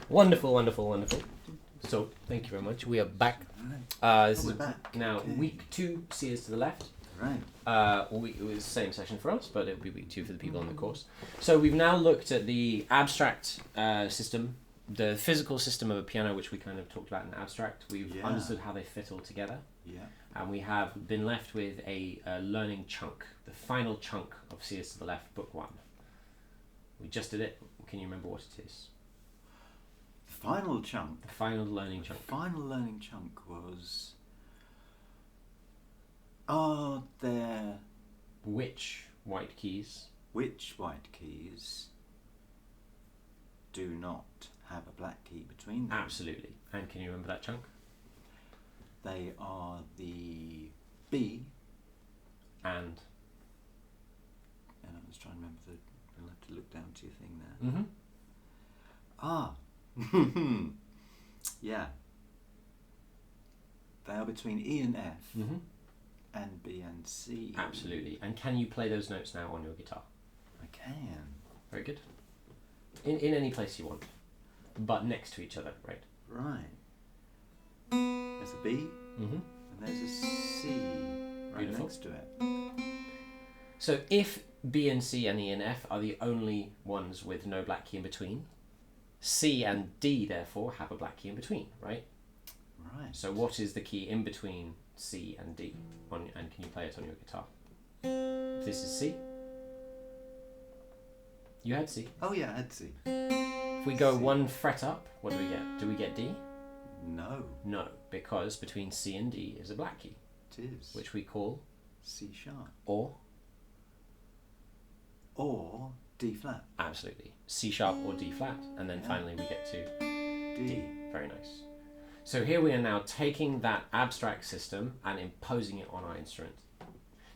Wonderful, wonderful, wonderful. So, thank you very much. We are back. This is back. now Okay. week 2, C is to the left. Right. It was the same session for us, but it'll be week 2 for the people on the course. So we've now looked at the abstract system, the physical system of a piano, which we kind of talked about in abstract. We've understood how they fit all together. Yeah. And we have been left with a learning chunk, the final chunk of C is to the left, book 1. We just did it. Can you remember what it is? Final chunk. The final learning chunk. Final learning chunk was. Are there Which white keys which white keys do not have a black key between them? Absolutely. And can you remember that chunk? They are the B. And I was trying to remember I'll have to look down to your thing there. mm-hmm. Ah. Yeah. They are between E and F. Mm-hmm. And B and C. Absolutely. And can you play those notes now on your guitar? I can. Very good. In any place you want, but next to each other, right? Right. There's a B Mm-hmm. and there's a C right Beautiful. next to it. So if B and C and E and F are the only ones with no black key in between, C and D therefore have a black key in between, right? Right. So what is the key in between C and D? And can you play it on your guitar? This is C. You had C. Oh yeah, I had C. If we go C. 1 fret up, what do we get? Do we get D? No, No, because between C and D is a black key, it is. which we call C sharp. or D flat. absolutely C sharp or D flat, and then Yeah. finally we get to D. D. Very nice. So here we are now taking that abstract system and imposing it on our instrument.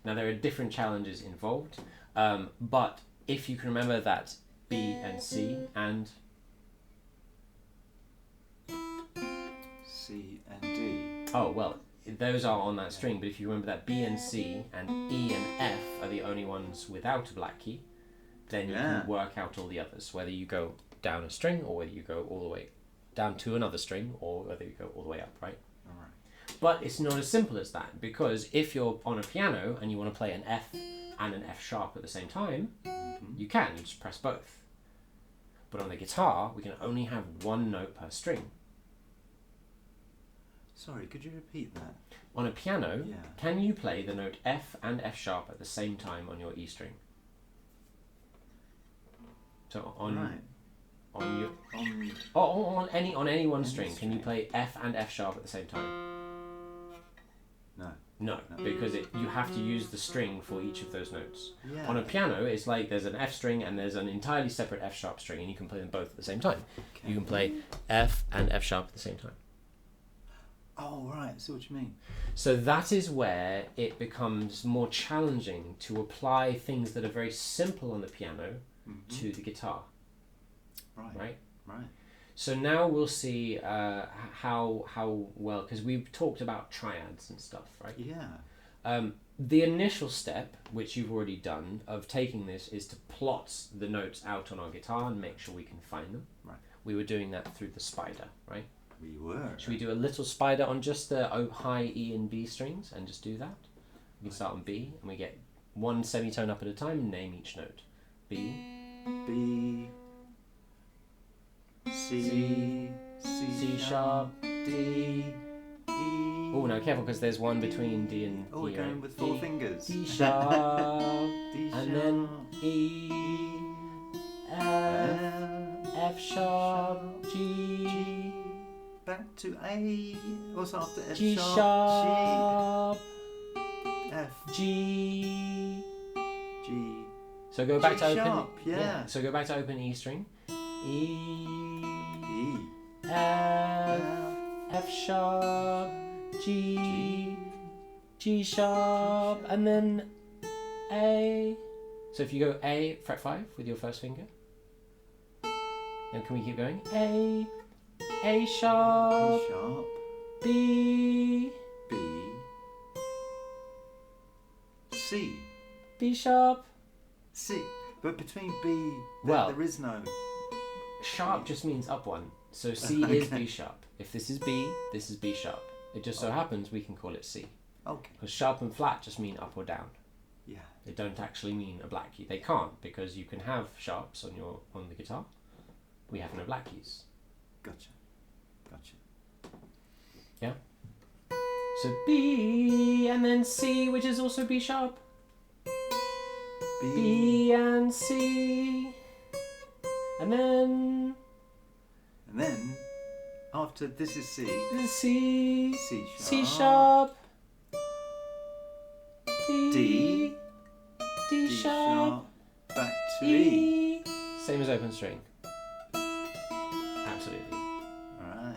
Now there are different challenges involved, but if you can remember that B and C and C and D. oh well, those are on that string, but if you remember that B and C and E and F are the only ones without a black key, then you can work out all the others, whether you go down a string or whether you go all the way down to another string or whether you go all the way up, right? All right. But it's not as simple as that, because if you're on a piano and you want to play an F and an F sharp at the same time, you can, you just press both. But on the guitar, we can only have one note per string. Sorry, could you repeat that? On a piano, Yeah. can you play the note F and F sharp at the same time on your E string? So on Right. on your On on any one Any string, can you play F and F sharp at the same time? no. No, because you have to use the string for each of those notes. Yeah. On a piano, it's like there's an F string and there's an entirely separate F sharp string, and you can play them both at the same time. Okay. You can play F and F sharp at the same time. Oh right, I see what you mean. So that is where it becomes more challenging to apply things that are very simple on the piano to the guitar, Right. right? Right. So now we'll see how well, because we've talked about triads and stuff, right? Yeah. The initial step, which you've already done, of taking this is to plot the notes out on our guitar and make sure we can find them. Right. We were doing that through the spider, right? We were. Should we do a little spider on just the high E and B strings and just do that? We can start on B and we get one semitone up at a time and name each note. B, B. C. C sharp, D. E. oh no, careful, because there's one between D and Oh, we're E, going right? with 4 D, fingers. D sharp, D and then sharp, E, F, F sharp, G, back to A. What's after F G sharp? sharp, G. F. G. G. So go back G to open. sharp, yeah. So go back to open E string. E, E. F, F sharp, G, G sharp, and then A. So if you go A, fret 5 with your first finger. Then can we keep going? A sharp, A sharp. B, B. C. B sharp. C. But between B, Well- there is no. Sharp just means up one. So C is B sharp. If this is B, this is B sharp. It just so happens we can call it C. Okay. Because sharp and flat just mean up or down. Yeah. They don't actually mean a black key. They can't, because you can have sharps on the guitar. We have no black keys. Gotcha. Gotcha. Yeah. So B and then C, which is also B sharp. B and C. And then after this is C. C. C sharp. C sharp. D. D sharp. Back to E. Same as open string. Absolutely. Right.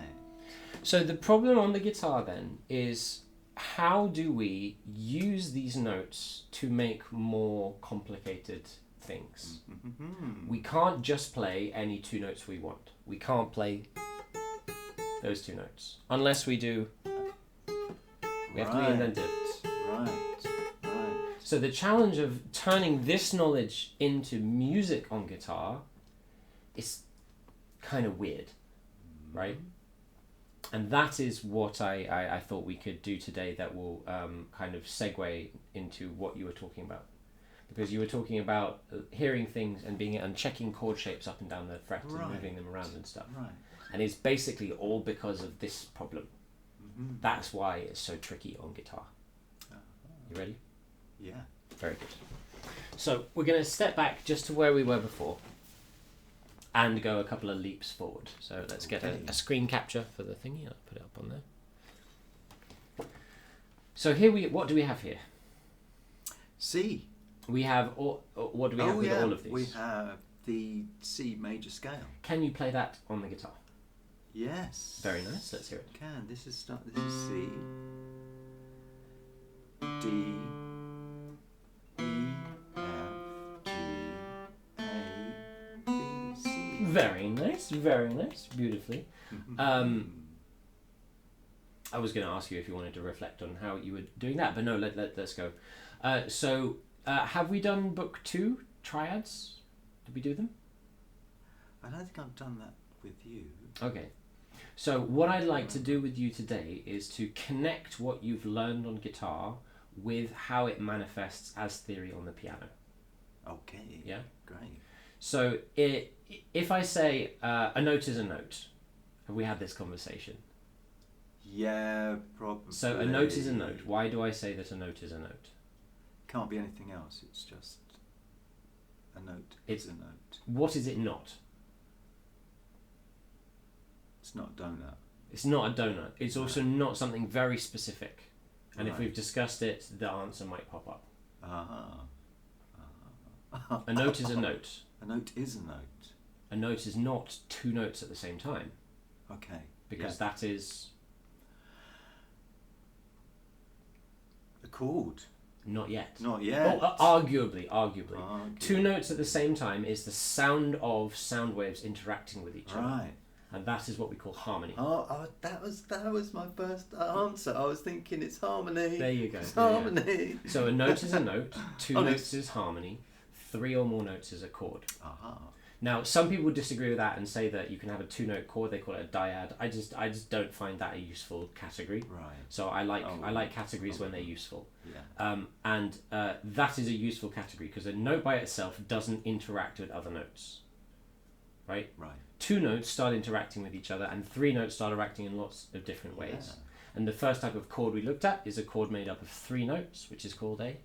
So the problem on the guitar then is, how do we use these notes to make more complicated things? Mm-hmm. We can't just play any two notes we want. We can't play those two notes. Unless we do, we have to reinvent it. Right. So the challenge of turning this knowledge into music on guitar is kind of weird, right? And that is what I thought we could do today that will kind of segue into what you were talking about. Because you were talking about hearing things and checking chord shapes up and down the fret and moving them around and stuff. Right. And it's basically all because of this problem. Mm-hmm. That's why it's so tricky on guitar. You ready? Yeah. Very good. So we're going to step back just to where we were before and go a couple of leaps forward. So let's get a screen capture for the thingy. I'll put it up on there. So here what do we have here? C. We have what do we have with all of these? We have the C major scale. Can you play that on the guitar? Yes. Very nice. Let's hear it. Can. This is C. D. E. F. G. A. B. C. Very nice. Very nice. Beautifully. I was going to ask you if you wanted to reflect on how you were doing that, but no. Let's go. So have we done book 2, Triads? Did we do them? I don't think I've done that with you. Okay. So what I'd like to do with you today is to connect what you've learned on guitar with how it manifests as theory on the piano. Okay. Yeah? Great. So if I say a note is a note, have we had this conversation? Yeah, probably. So a note is a note. Why do I say that a note is a note? Can't be anything else. It's just a note. It's a note. What is it not? It's not a donut. It's not a donut. It's also not something very specific. And if we've discussed it, the answer might pop up. A note is a note. A note is a note. A note is not two notes at the same time. Okay. Because that is... a chord. Not yet. Not yet. Oh, arguably. Two notes at the same time is the sound of sound waves interacting with each other. Right. And that is what we call harmony. That was my first answer. I was thinking it's harmony. There you go. It's harmony. So a note is a note, two notes is harmony, 3 or more notes is a chord. Now, some people disagree with that and say that you can have a 2-note chord. They call it a dyad. I just don't find that a useful category. Right. So I like categories when they're useful. Yeah. And that is a useful category because a note by itself doesn't interact with other notes. Right. Right. 2 notes start interacting with each other, and 3 notes start interacting in lots of different ways. Yeah. And the first type of chord we looked at is a chord made up of 3 notes, which is called a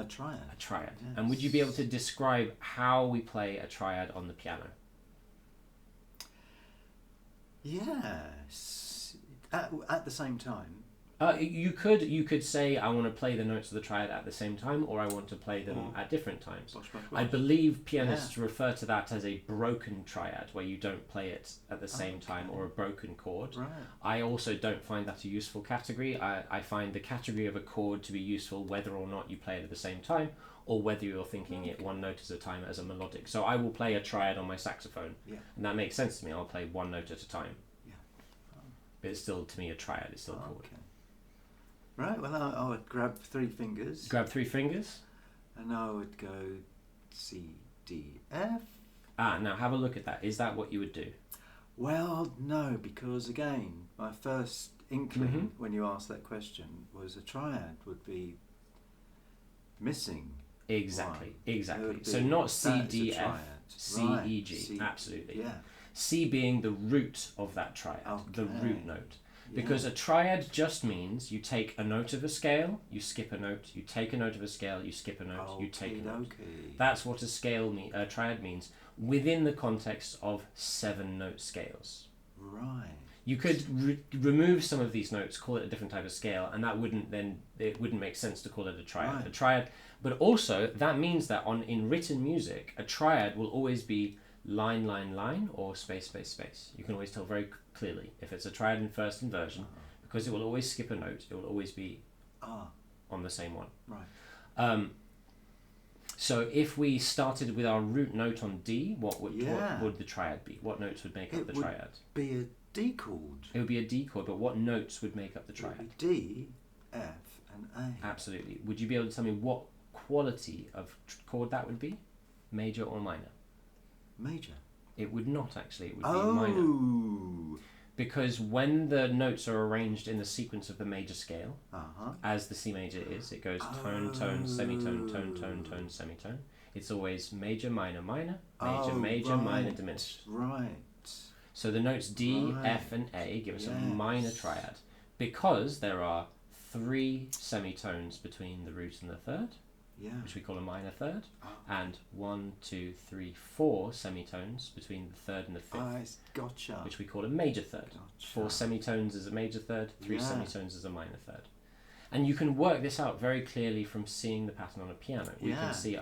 triad. A triad. Yes. And would you be able to describe how we play a triad on the piano? Yes. At the same time. You could say I want to play the notes of the triad at the same time, or I want to play them at different times. I believe pianists refer to that as a broken triad, where you don't play it at the same time, or a broken chord. Right. I also don't find that a useful category. I find the category of a chord to be useful whether or not you play it at the same time, or whether you're thinking it one note at a time as a melodic. So I will play a triad on my saxophone, and that makes sense to me. I'll play one note at a time. Yeah. But it's still, to me, a triad. It's still a chord. Okay. Right, well, I would grab 3 fingers. Grab 3 fingers. And I would go C, D, F. Now have a look at that. Is that what you would do? Well, no, because again, my first inkling when you asked that question was a triad would be missing. Exactly, one. exactly. Be, So not C, that is D, a F, triad. C, Right. E, G. C, Absolutely. Yeah. C being the root of that triad, the root note. Because a triad just means you take a note of a scale, you skip a note, you take a note of a scale, you skip a note, you take a note. That's what a triad means within the context of 7-note scales. Right. You could remove some of these notes, call it a different type of scale, and that wouldn't make sense to call it a triad. Right. A triad, but also that means that in written music, a triad will always be line, line, line, or space, space, space. You can always tell very clearly if it's a triad in first inversion, because it will always skip a note. It will always be on the same one. Right. So if we started with our root note on D, what would the triad be? What notes would make up the triad? It would be a D chord. It would be a D chord, but what notes would make up the triad? It would be D, F, and A. Absolutely. Would you be able to tell me what quality of chord that would be? Major or minor? Major. It would not actually. It would be minor. Because when the notes are arranged in the sequence of the major scale, as the C major is, it goes tone, tone, semitone, tone, tone, tone, semitone. It's always major, minor, minor, major, major, minor, diminished. Right. So the notes D, F, and A give us a minor triad because there are 3 semitones between the root and the third, which we call a minor third, and 1, 2, 3, 4 semitones between the third and the fifth, gotcha. which we call a major third. 4 semitones is a major third, 3 semitones is a minor third. And you can work this out very clearly from seeing the pattern on a piano. We can see,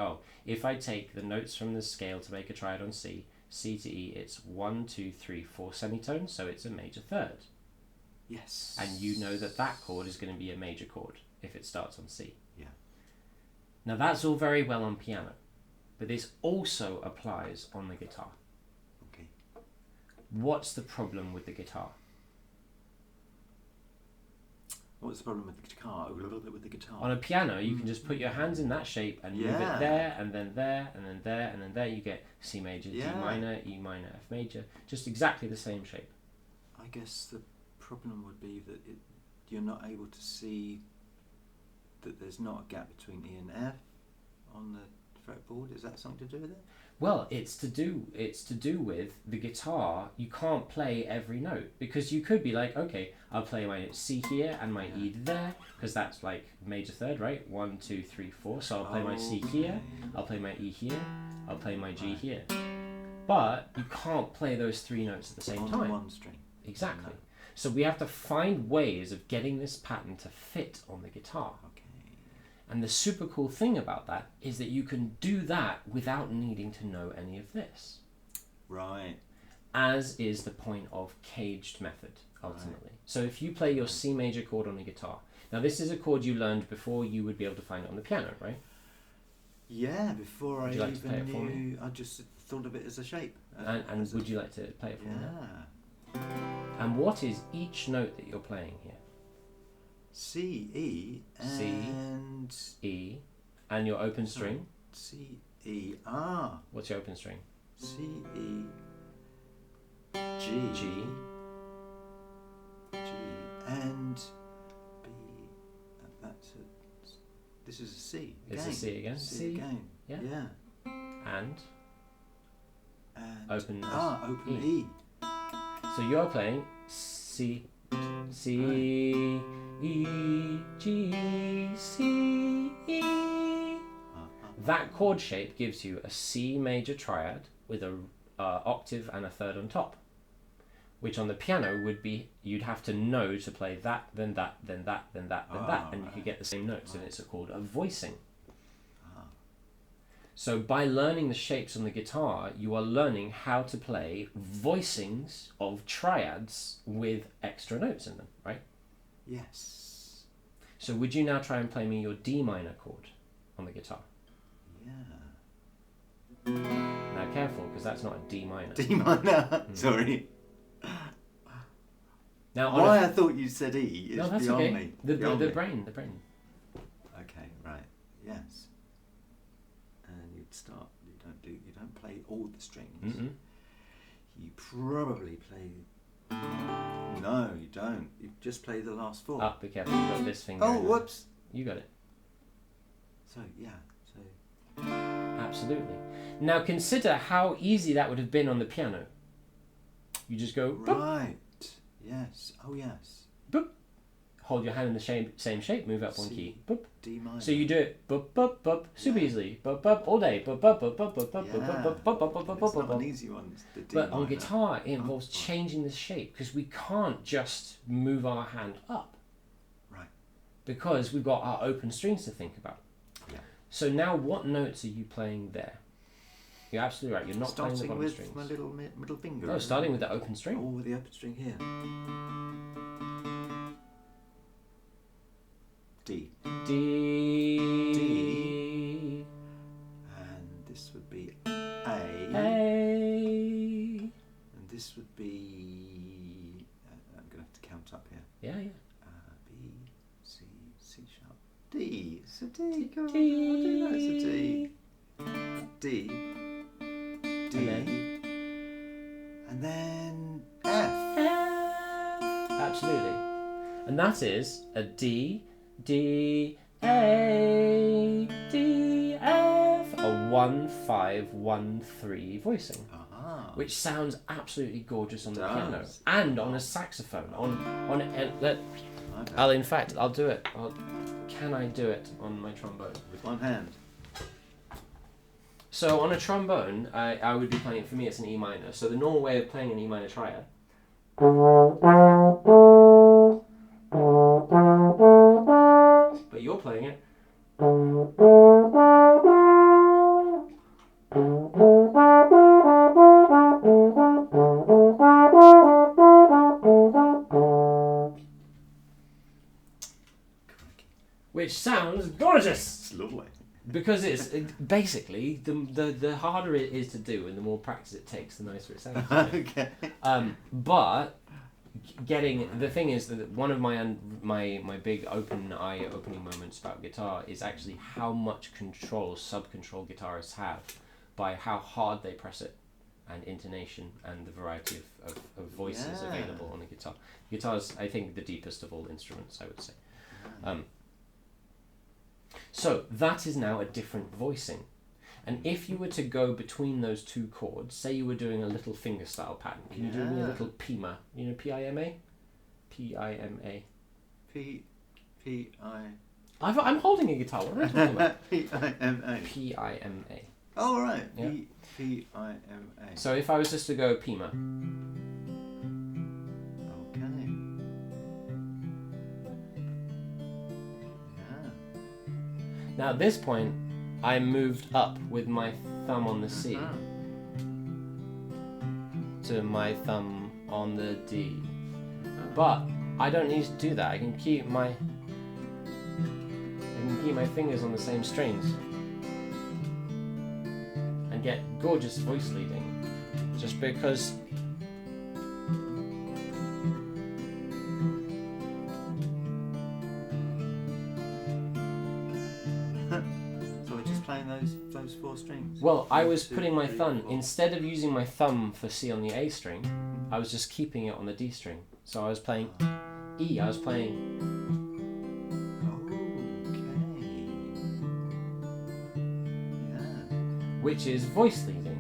if I take the notes from the scale to make a triad on C, C to E, it's 1, 2, 3, 4 semitones, so it's a major third. Yes. And you know that that chord is going to be a major chord if it starts on C. Yeah. Now that's all very well on piano, but this also applies on the guitar. Okay. What's the problem with the guitar? What's the problem with the guitar? A little bit with the guitar. On a piano, you can just put your hands in that shape and move it there, and then there, and then there, and then there. You get C major, D minor, E minor, F major. Just exactly the same shape. I guess the problem would be that you're not able to see that there's not a gap between E and F on the fretboard. Is that something to do with it? Well, it's to do with the guitar. You can't play every note because you could be like, okay, I'll play my C here and my E there because that's like major third, right? 1, 2, 3, 4. So I'll play my C here, I'll play my E here, I'll play my G here. But you can't play those 3 notes at the same time. On one string. Exactly. No. So we have to find ways of getting this pattern to fit on the guitar. Okay. And the super cool thing about that is that you can do that without needing to know any of this. Right. As is the point of caged method, ultimately. Right. So if you play your C major chord on a guitar, now this is a chord you learned before you would be able to find it on the piano, right? Yeah, before would you like to play it for me? I just thought of it as a shape. And would you like to play it for me? Yeah. And what is each note that you're playing here? C, E, and... C, E, and your open string? C, E, What's your open string? C, E, G, G, and B, this is a C again. It's a C again? C again. Yeah. And open E. So you're playing C, C, E, G, C, E. That chord shape gives you a C major triad with a octave and a third on top, which on the piano would be, you'd have to know to play that, then that, then that, then that, then that, and you could get the same notes, and it's called a voicing. So by learning the shapes on the guitar, you are learning how to play voicings of triads with extra notes in them, right? Yes. So would you now try and play me your D minor chord on the guitar? Yeah. Now careful, because that's not a D minor. D minor. Sorry. Now why I thought you said E is that's beyond okay. me. The beyond brain. Okay, right. Yes. And you'd start. You don't play all the strings. Mm-mm. you probably play. No, you don't. You just play the last 4. Be careful, you've got this finger. Oh, in there. whoops. You got it. So yeah. So Absolutely. Now consider how easy that would have been on the piano. You just go boop, right. Yes. Oh yes. boop. Hold your hand in the same shape. Move up one C, key. Boop. D minor. So you do it boop boop boop super easily. Boop boop all day. Boop boop boop boop boop boop Yeah. boop boop boop boop boop boop It's not boop. an easy one. It's the D But on minor. guitar, it involves Oh. changing the shape because we can't just move our hand up. Right. Because we've got our open strings to think about. Yeah. So now, what notes are you playing there? You're absolutely right. You're not playing the Starting bottom with strings. my little middle finger. No, starting with the open string. Oh, with the open string here. D. D. And this would be A. A. And this would be. I'm going to have to count up here. Yeah, yeah. B, C, C sharp, D. It's a D. Go on, D. I'll do that. It's a D. D. D. And then F. Absolutely. And that is a D, D, A, D, F, a 1-5-1-3 voicing. Which sounds absolutely gorgeous on the piano and on a saxophone. I'll do it. Can I do it on my trombone? With one hand. So on a trombone, I would be playing. For me, it's an E minor. So the normal way of playing an E minor triad. But you're playing it. Which sounds gorgeous. It's lovely. Because it's basically the harder it is to do, and the more practice it takes, the nicer it sounds. Okay. But the thing is that one of my big opening moments about guitar is actually how much sub-control guitarists have by how hard they press it, and intonation, and the variety of voices available on the guitar. Guitar's, I think, the deepest of all instruments, I would say. So that is now a different voicing. And if you were to go between those two chords, say you were doing a little finger style pattern, can you do me a little PIMA? You know PIMA? PIMA. I'm holding a guitar. What am I talking about? PIMA. PIMA. Oh, right. Yeah. PIMA. So if I was just to go PIMA. Okay. Yeah. Now at this point, I moved up with my thumb on the C to my thumb on the D. But I don't need to do that. I can keep my fingers on the same strings and get gorgeous voice leading just because So we're just playing those 4 strings. well, I was 2, putting my 3, thumb 4. instead of using my thumb for C on the A string, I was just keeping it on the D string. So I was playing E. I was playing. Which is voice leading.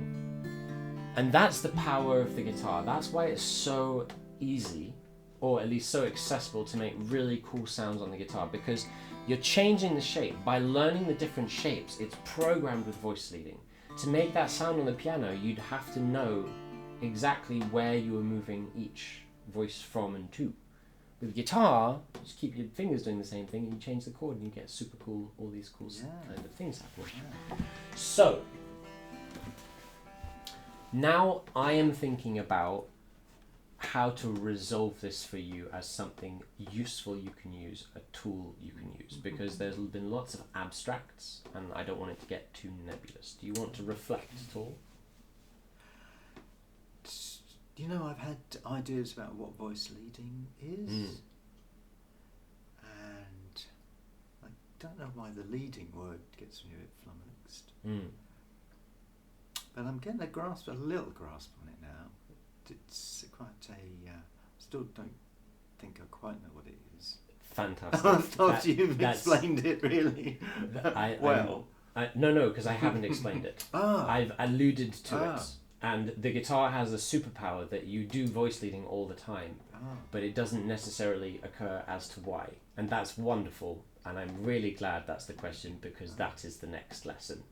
And that's the power of the guitar. That's why it's so easy, or at least so accessible, to make really cool sounds on the guitar, because you're changing the shape. By learning the different shapes, it's programmed with voice leading. To make that sound on the piano, you'd have to know exactly where you were moving each voice from and to. With guitar, you just keep your fingers doing the same thing and you change the chord and you get super cool, all these cool kind of things happening. So, now I am thinking about how to resolve this for you as something useful you can use, a tool you can use, because there's been lots of abstracts and I don't want it to get too nebulous. Do you want to reflect at all? You know, I've had ideas about what voice leading is, and I don't know why the leading word gets me a bit flummoxed. But I'm getting a little grasp on it now. it's quite a. Still don't think I quite know what it is. Fantastic. After you've explained it really well. No, because I haven't explained it. I've alluded to it. And the guitar has a superpower that you do voice leading all the time, but it doesn't necessarily occur as to why. And that's wonderful. And I'm really glad that's the question, because that is the next lesson.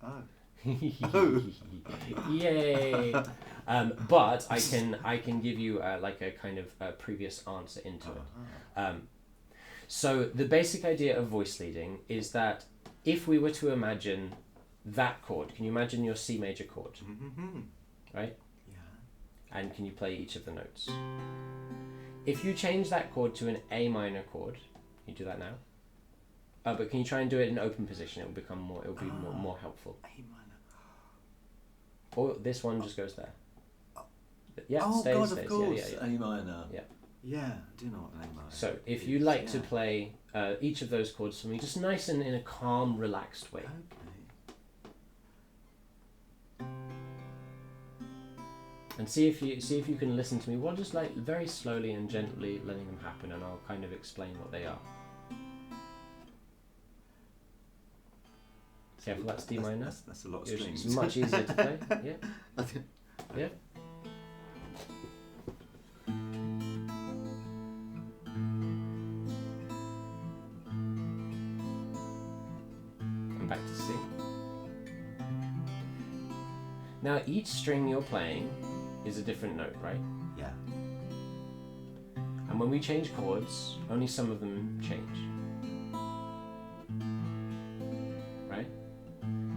Yay! But I can give you like a kind of previous answer into it. So the basic idea of voice leading is that if we were to imagine that chord, can you imagine your C major chord? Right? Yeah. And can you play each of the notes? If you change that chord to an A minor chord, can you do that now? But can you try and do it in open position? It will become more. It will be more helpful. A minor. Or this one just goes there. Yeah. Oh stays, God, stays. of course. Yeah. A minor. Yeah. Yeah, I do know what an A minor. So if you like to play each of those chords for me, just nice and in a calm, relaxed way. Okay. And see if you can listen to me. Well, just like very slowly and gently letting them happen, and I'll kind of explain what they are. Careful, that's D minor. That's a lot of strings. It's much easier to play. Yeah. Yeah. And back to C. Now each string you're playing is a different note, right? Yeah. And when we change chords, only some of them change. Right?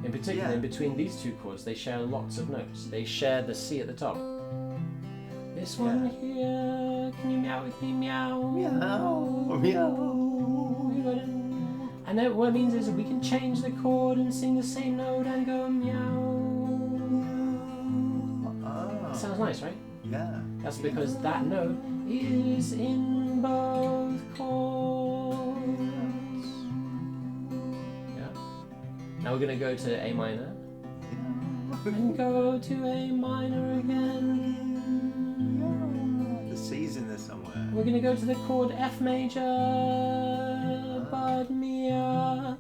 In particular, in between these two chords, they share lots of notes. They share the C at the top. This one here, can you meow with me? Meow. Meow. Meow. And then what it means is that we can change the chord and sing the same note and go meow. Sounds nice, right? Yeah. That's because that note is in both chords. Yeah. Now we're going to go to A minor. And go to A minor again. The C's in there somewhere. We're going to go to the chord F major. But meow.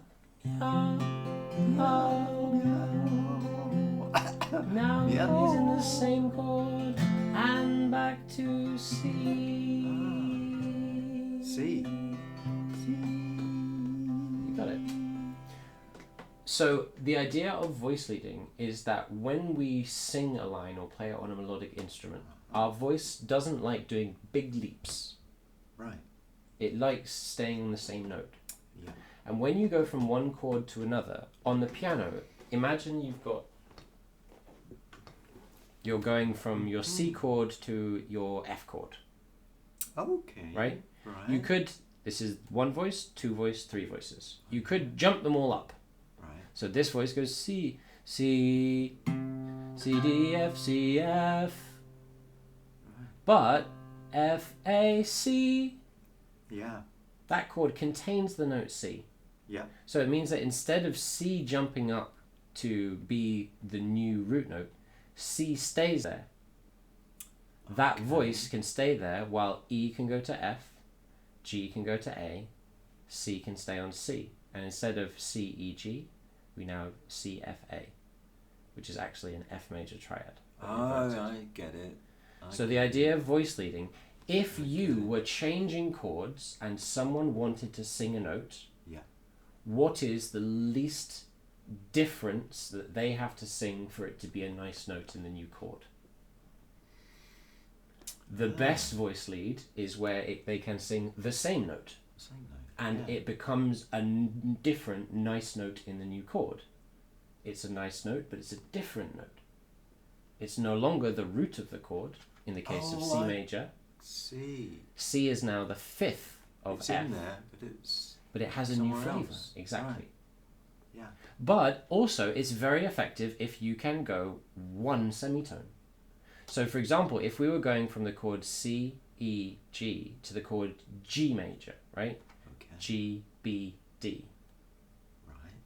Now he's in the same chord and back to C. C. You got it. So the idea of voice leading is that when we sing a line or play it on a melodic instrument, our voice doesn't like doing big leaps. Right. It likes staying on the same note. Yeah. And when you go from one chord to another, on the piano, imagine you're going from your C chord to your F chord. Okay. Right? You could, this is one voice, two voice, three voices. You could jump them all up. Right. So this voice goes C, C, C, D, F, C, F. Right. But F, A, C. Yeah. That chord contains the note C. Yeah. So it means that instead of C jumping up to be the new root note, C stays there. That voice can stay there while E can go to F, G can go to A, C can stay on C. And instead of C, E, G, we now have C, F, A, which is actually an F major triad. I get it. So the idea of voice leading, if you were changing chords and someone wanted to sing a note, what is the least difference that they have to sing for it to be a nice note in the new chord? The best voice lead is where they can sing the same note. And it becomes a different nice note in the new chord. It's a nice note, but it's a different note. It's no longer the root of the chord, in the case of C major. C. C is now the fifth of it's F. In there, but it has a new flavour. Exactly. Right. Yeah. But also, it's very effective if you can go one semitone. So, for example, if we were going from the chord C, E, G to the chord G major, right? Okay. G, B, D. Right.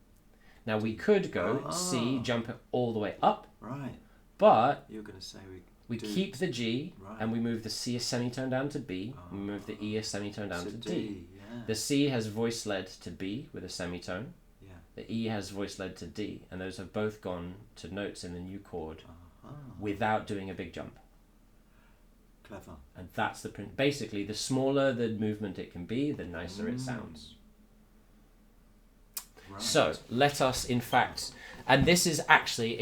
Now, we could go C, jump it all the way up. Right. But you're going to say We keep the G, Right. and we move the C semitone down to B. We move the E semitone down So to D. Yeah. The C has voice led to B with a semitone. Yeah. The E has voice led to D, and those have both gone to notes in the new chord Uh-huh. without doing a big jump. Clever. And that's the print. Basically, the smaller the movement it can be, the nicer it sounds. Right. So let us, in fact, and this is actually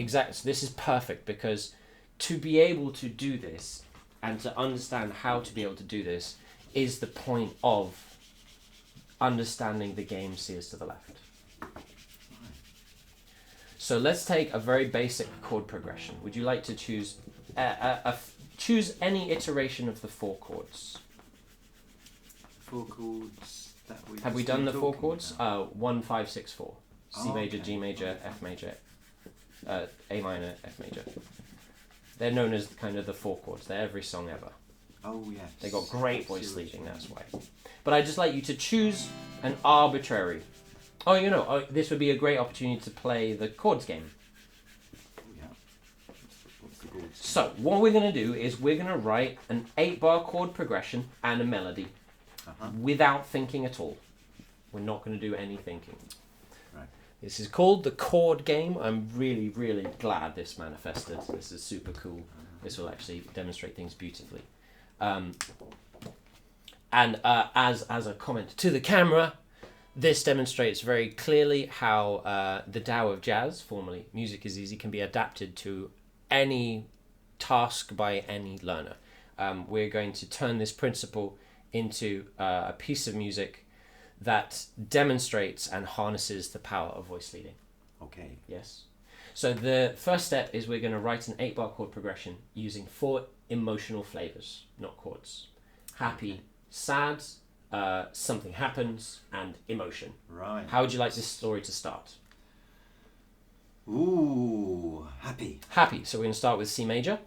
this is perfect, because to be able to do this and to understand how to be able to do this is the point of understanding the game C is to the left. So let's take a very basic chord progression. Would you like to choose choose any iteration of the 4 chords? 4 chords that we Have we just done been the 4 talking chords? about. 1, 5, 6, 4. C major, okay. G major, F major, A minor, F major. They're known as kind of the 4 chords. They're every song ever. Oh yes. They got great voice See what leading, you that's mean. why. But I'd just like you to choose an arbitrary. Oh, this would be a great opportunity to play the chords game. Oh yeah. What's the chords? So what we're going to do is we're going to write an 8-bar chord progression and a melody without thinking at all. We're not going to do any thinking. Right. This is called the chord game. I'm really, really glad this manifested. This is super cool. This will actually demonstrate things beautifully. And as a comment to the camera, this demonstrates very clearly how the Tao of jazz, formerly Music is Easy, can be adapted to any task by any learner. We're going to turn this principle into a piece of music that demonstrates and harnesses the power of voice leading. Okay. Yes. So the first step is we're going to write an 8-bar chord progression using 4 emotional flavors, not chords. Happy, sad, something happens, and emotion. Right. How would you like this story to start? Ooh, happy. Happy. So we're going to start with C major.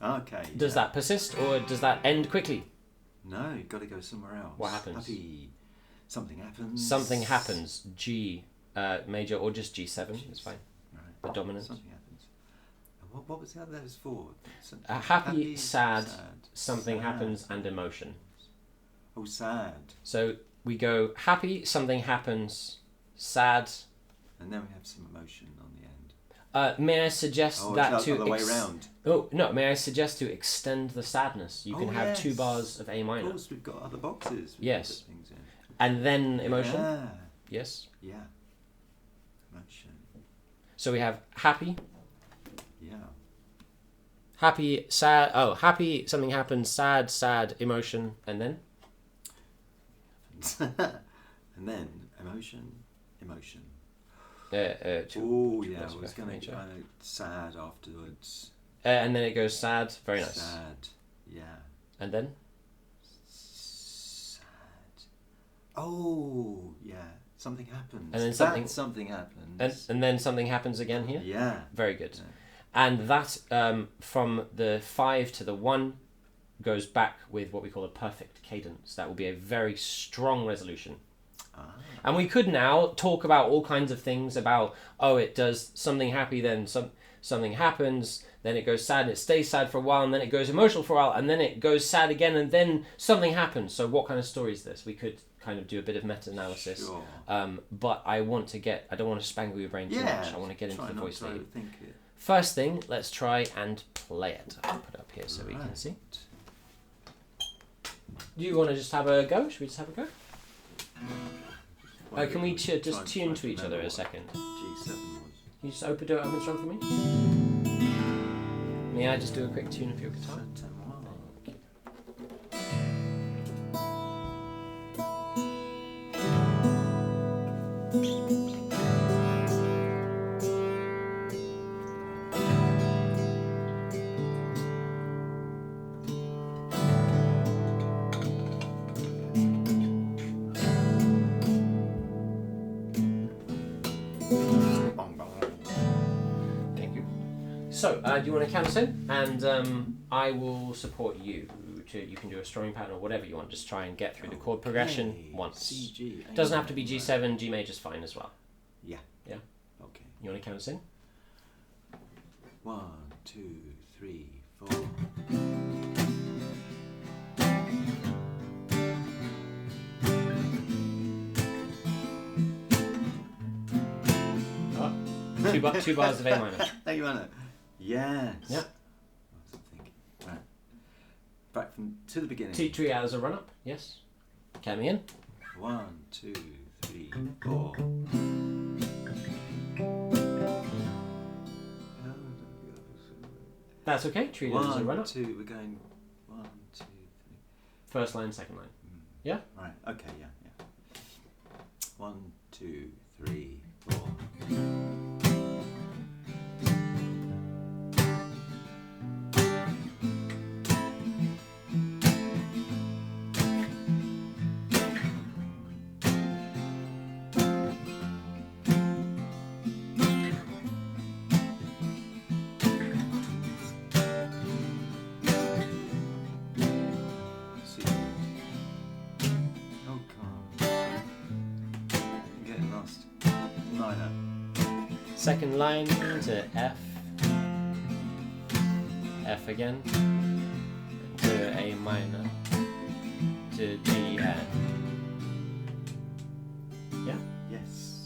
Okay. Does that persist, or does that end quickly? No, you've got to go somewhere else. What happens? Happy. Something happens. Something happens. G major, or just G7. It's fine. Right. The dominant. Something happens. And what was the other? That was 4. Happy, sad, something sad. happens, and emotion. Oh, sad. So we go happy, something happens, sad. And then we have some emotion on the end. May I suggest that it's to the other way round. Oh no! May I suggest to extend the sadness? You can have yes. 2 bars of A minor. Of course, we've got other boxes. We Yes. can put things in. And then emotion. Yeah. Yes. Yeah. Emotion. So we have happy, Yeah. happy, sad. Oh, happy, something happens, sad, sad, emotion, and then And then emotion. two. Oh yeah, That's I was F going to major. go sad afterwards. And then it goes sad. Very nice. Sad. Yeah. And then Sad. Oh yeah. Something happens. And then something happens. and then something happens again here. Yeah. Very good. Yeah. And that from the 5 to the 1 goes back with what we call a perfect cadence. That will be a very strong resolution. Ah. And we could now talk about all kinds of things about, it does something happy, then something happens, then it goes sad, it stays sad for a while, and then it goes emotional for a while, and then it goes sad again, and then something happens. So what kind of story is this? We could kind of do a bit of meta-analysis. Sure. But I don't want to spangle your brain too much. I want to get into try the not voice to leading. overthink it. First thing, let's try and play it. I'll put it up here so we can Right. see. Do you want to just have a go? Should we just have a go? Why Can we don't just try and tune to each remember other a what second? G7 was. Can you just do it open strong for me? May I just do a quick tune of your guitar? Thank you. So, do you want to count us in? And I will support you. You can do a strumming pattern or whatever you want. Just try and get through the chord progression Okay. once. C, G, A, Doesn't have to be right. G7, G major's fine as well. Yeah. Yeah. Okay. You want to count us in? 1, 2, 3, 4. Oh, two bars of A minor. A minor. Yes. Yeah. What was I thinking? Right. Back to the beginning. Triads a run up. Yes. Count me in. 1, 2, 3, 4. That's okay. Triads a run 1, up. 2. We're going 1, 2, 3. First line, second line. Yeah. Right. Okay. Yeah. 1, 2, 3, 4. Second line to F, F again, to A minor, to G and yeah. Yes.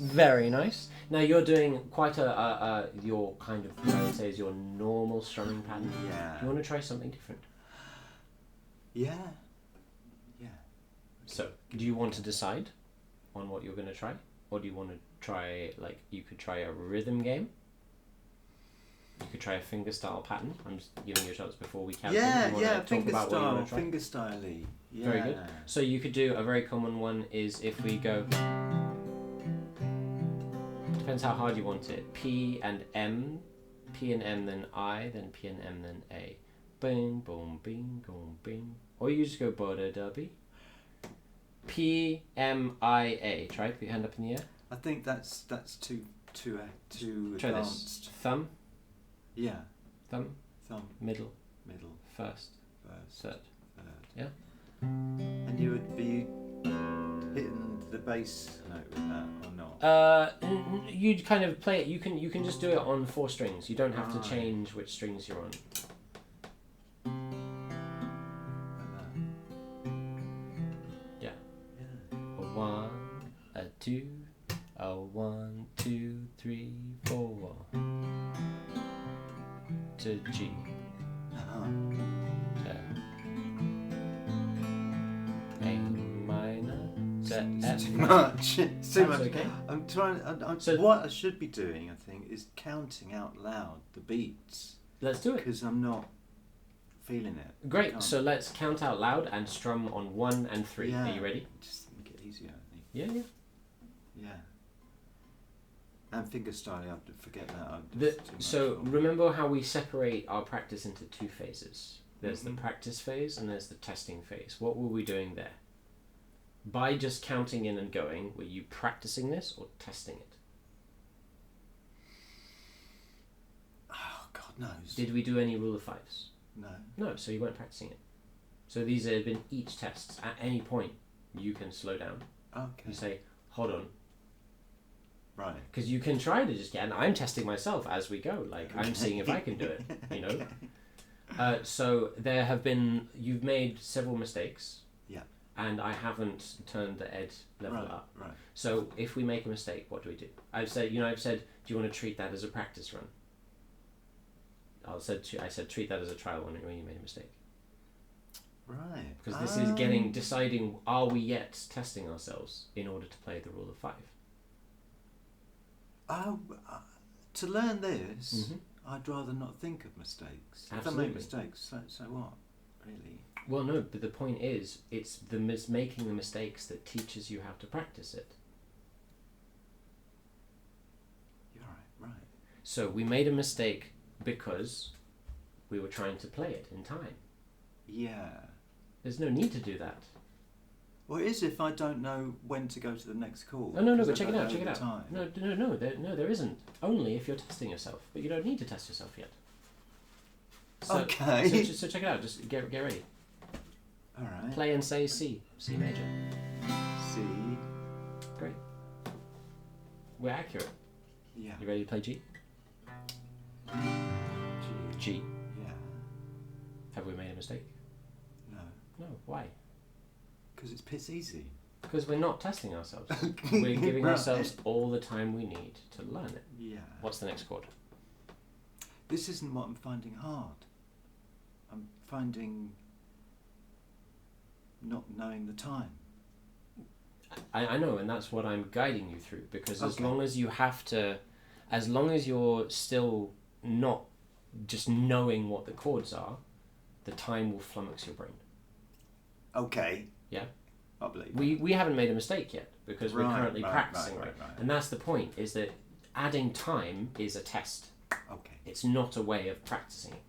Very nice. Now you're doing quite your kind of, I would say, is your normal strumming pattern. Yeah. You want to try something different? Yeah. Yeah. So, do you want to decide on what you're going to try, or do you want to try, like, you could try a rhythm game? You could try a fingerstyle pattern. I'm just giving you a chance before we count. Yeah, fingerstyle. Fingerstyle-y. Yeah. Very good. So you could do a very common one is if we go. Depends how hard you want it. P and M, P and M, then I, then P and M, then A. Bing, boom, bing, boom, bing. Or you just go boda dubby. P M I A. Try it. Put your hand up in the air. I think that's too Try advanced. this. Thumb. Yeah. Thumb. Middle. First. Third. Yeah. And you would be hitting the bass note with that or not? You'd kind of play it. You can just do it on 4 strings. You don't have to change which strings you're on. Yeah. A 1, a 2, a 1, 2, 3, 4. To G. To A minor. To F. It's too much. It's too much. Okay. I'm trying. So what I should be doing, I think, is counting out loud the beats. Let's do it. Because I'm not feeling it. Great. So let's count out loud and strum on 1 and 3. Yeah. Are you ready? Just make it easier, I think. Yeah. Yeah. And fingerstyle, I have to forget that. So remember how we separate our practice into 2 phases. There's the practice phase and there's the testing phase. What were we doing there? By just counting in and going, were you practicing this or testing it? Oh, God knows. Did we do any rule of 5s? No. No, so you weren't practicing it. So these have been each tests. At any point, you can slow down. Okay. You say, hold on. Right. Because you can try to just get, and I'm testing myself as we go. Like, I'm seeing if I can do it, you know? Okay. So there have been, you've made several mistakes. Yeah. And I haven't turned the ed level up. Right. So if we make a mistake, what do we do? I've said, do you want to treat that as a practice run? I said treat that as a trial when you made a mistake. Right. Because this is deciding, are we yet testing ourselves in order to play the rule of 5? To learn this, I'd rather not think of mistakes. Absolutely. If I make mistakes, so what? Really? Well, no, but the point is, it's the making the mistakes that teaches you how to practice it. You're right. So we made a mistake because we were trying to play it in time. Yeah. There's no need to do that. Well, it is if I don't know when to go to the next call. Oh, no, but check it out. Time. No, there isn't. Only if you're testing yourself, but you don't need to test yourself yet. So, okay. So check it out. Just get ready. All right. Play and say C major. C. Great. We're accurate. Yeah. You ready to play G? G. G. Yeah. Have we made a mistake? No. No. Why? Because it's piss easy. Because we're not testing ourselves. We're giving ourselves all the time we need to learn it. Yeah. What's the next chord? This isn't what I'm finding hard. I'm finding not knowing the time. I know, and that's what I'm guiding you through, because as Okay. long as you have to, as long as you're still not just knowing what the chords are, the time will flummox your brain. Okay. Yeah? I believe. We haven't made a mistake yet, because we're Right, currently right, practicing, right. And that's the point, is that adding time is a test. Okay. It's not a way of practicing it.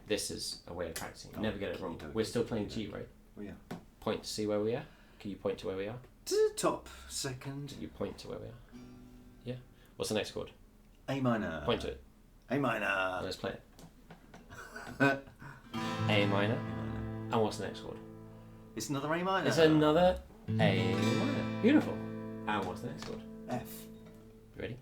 This is a way of practicing it. Never get it wrong. We're still playing G, right? We are. Point to see where we are. Can you point to where we are? To the top second. You point to where we are. Yeah. What's the next chord? A minor. Point to it. A minor. Let's play it. A minor. And what's the next chord? It's another A minor. It's another A minor. Beautiful. And what's the next chord? F. You ready?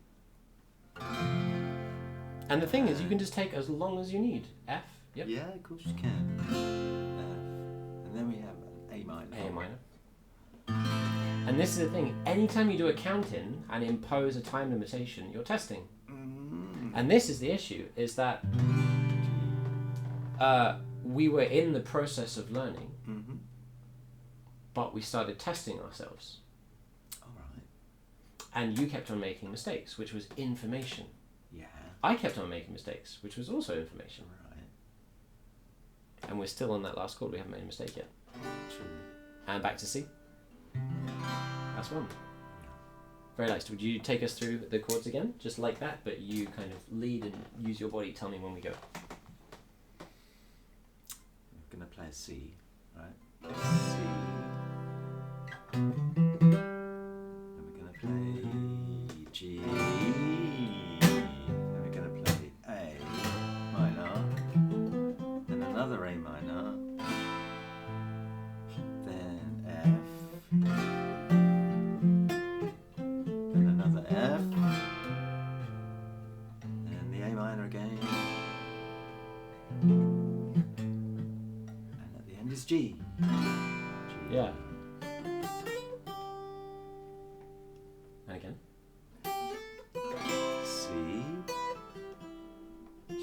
And the thing is, you can just take as long as you need. F. Yep. Yeah, of course you can. F. And then we have an A minor. A minor. And this is the thing. Anytime you do a count-in and impose a time limitation, you're testing. And this is the issue, is that we were in the process of learning, but we started testing ourselves. All right. And you kept on making mistakes, which was information. Yeah. I kept on making mistakes, which was also information. Right. And we're still on that last chord. We haven't made a mistake yet. True. And back to C. That's one. Very nice. Would you take us through the chords again? Just like that, but you kind of lead and use your body. Tell me when we go. I'm going to play a C, right? C. And we're going to play G. Then we're going to play A minor. Then another A minor. Then F. Then another F. And the A minor again. And at the end is G. G. Yeah. And again. C, G,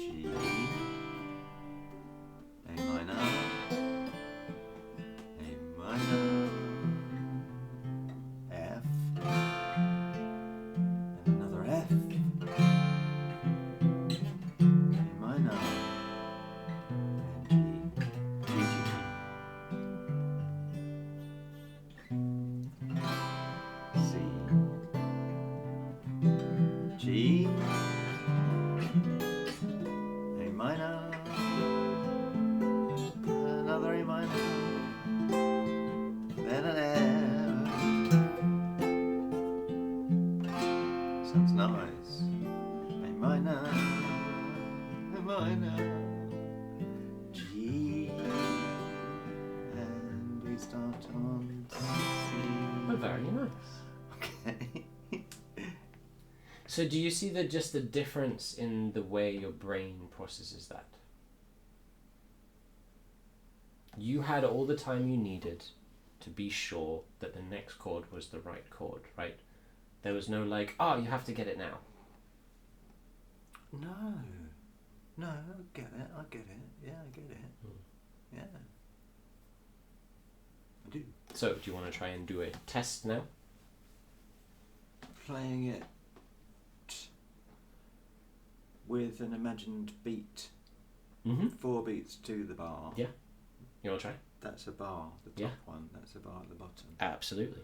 A minor, F, and another F, A minor, and G, C, G, A minor, another A minor, then an F. Sounds nice. A minor, A minor, G, and we start on C. Oh, very nice. Okay. So do you see just the difference in the way your brain processes that? You had all the time you needed to be sure that the next chord was the right chord, right? There was no like, oh, you have to get it now. No, I get it. Yeah, I get it. Yeah. I do. So do you want to try and do a test now? Playing it with an imagined beat. Mm-hmm. 4 beats to the bar. Yeah. You want to try? That's a bar. The top one, that's a bar at the bottom. Absolutely.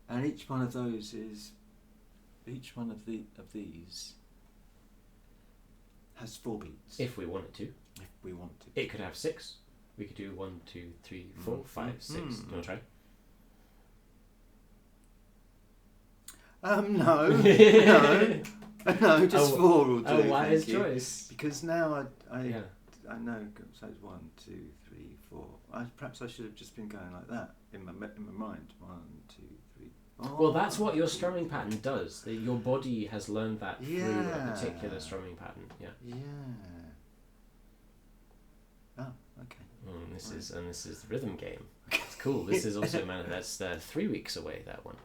And each one of those is, each one of these has 4 beats. If we wanted to. If we want to. It could have 6. We could do 1, 2, 3, 4, 5, 6. Do you want to try? No. No, just 4 will do. Oh, wise thank you. choice. Because now I Yeah. know. So it's 1, 2, 3, 4. Perhaps I should have just been going like that in my mind. 1, 2, 3. Oh. Well, that's what your strumming pattern does. Your body has learned that through a Yeah. particular strumming pattern. Yeah. Yeah. Oh, okay. This is the rhythm game. It's cool. This is also that's 3 weeks away. That one.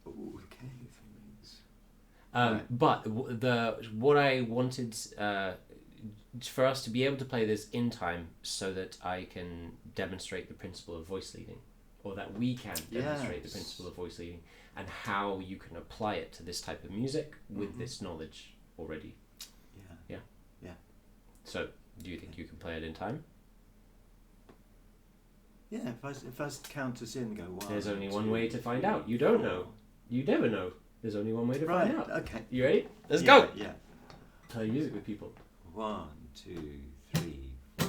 Ooh, okay, 3 weeks. But what I wanted for us to be able to play this in time, so that I can demonstrate the principle of voice leading, or that we can demonstrate the principle of voice leading, and how you can apply it to this type of music with this knowledge already. Yeah. So, do you think you can play it in time? Yeah, if I count us in and go 1. There's only 2, one way to find 3, out. You don't 4. know. You never know. There's only one way to find out. Okay. You ready? Let's go. Yeah. Play music with people. 1, 2, 3, 4.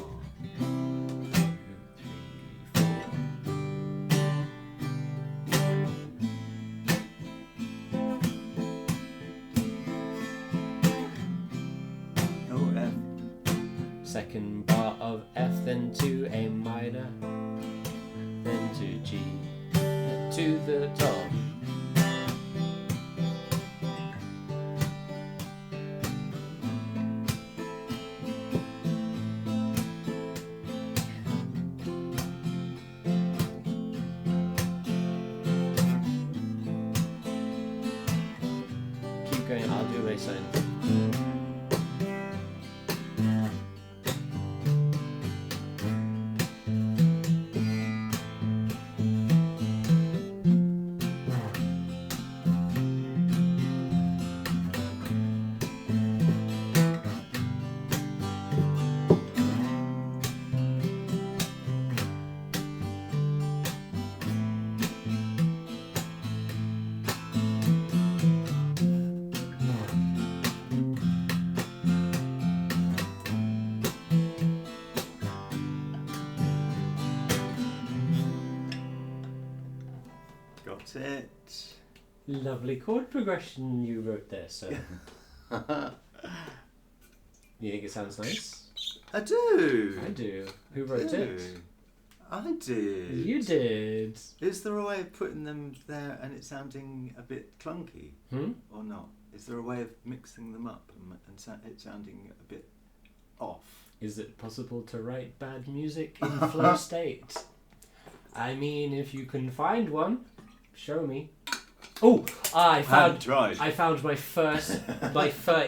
Oh, F. Second bar of F, then to A minor, then to G, then to the top. Keep going, I'll do a bass line. Got it. Lovely chord progression you wrote there, sir. You think it sounds nice? I do. I do. Who wrote it? I did. You did. Is there a way of putting them there and it sounding a bit clunky? Or not? Is there a way of mixing them up and it sounding a bit off? Is it possible to write bad music in flow state? I mean, if you can find one, show me. Oh, I found my first.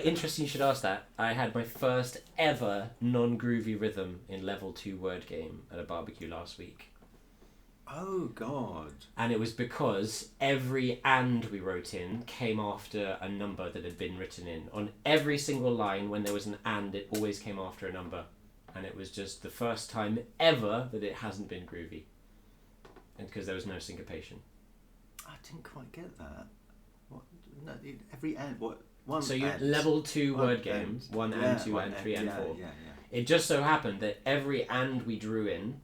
Interesting you should ask that. I had my first ever non-groovy rhythm in level 2 word game at a barbecue last week. Oh God! And it was because every "and" we wrote in came after a number that had been written in. On every single line, when there was an "and," it always came after a number, and it was just the first time ever that it hasn't been groovy, and because there was no syncopation. I didn't quite get that. What? No, every "and" what? One. So you and. level 2 One word game, 1 and 2 and 3 and 4. Yeah. It just so happened that every "and" we drew in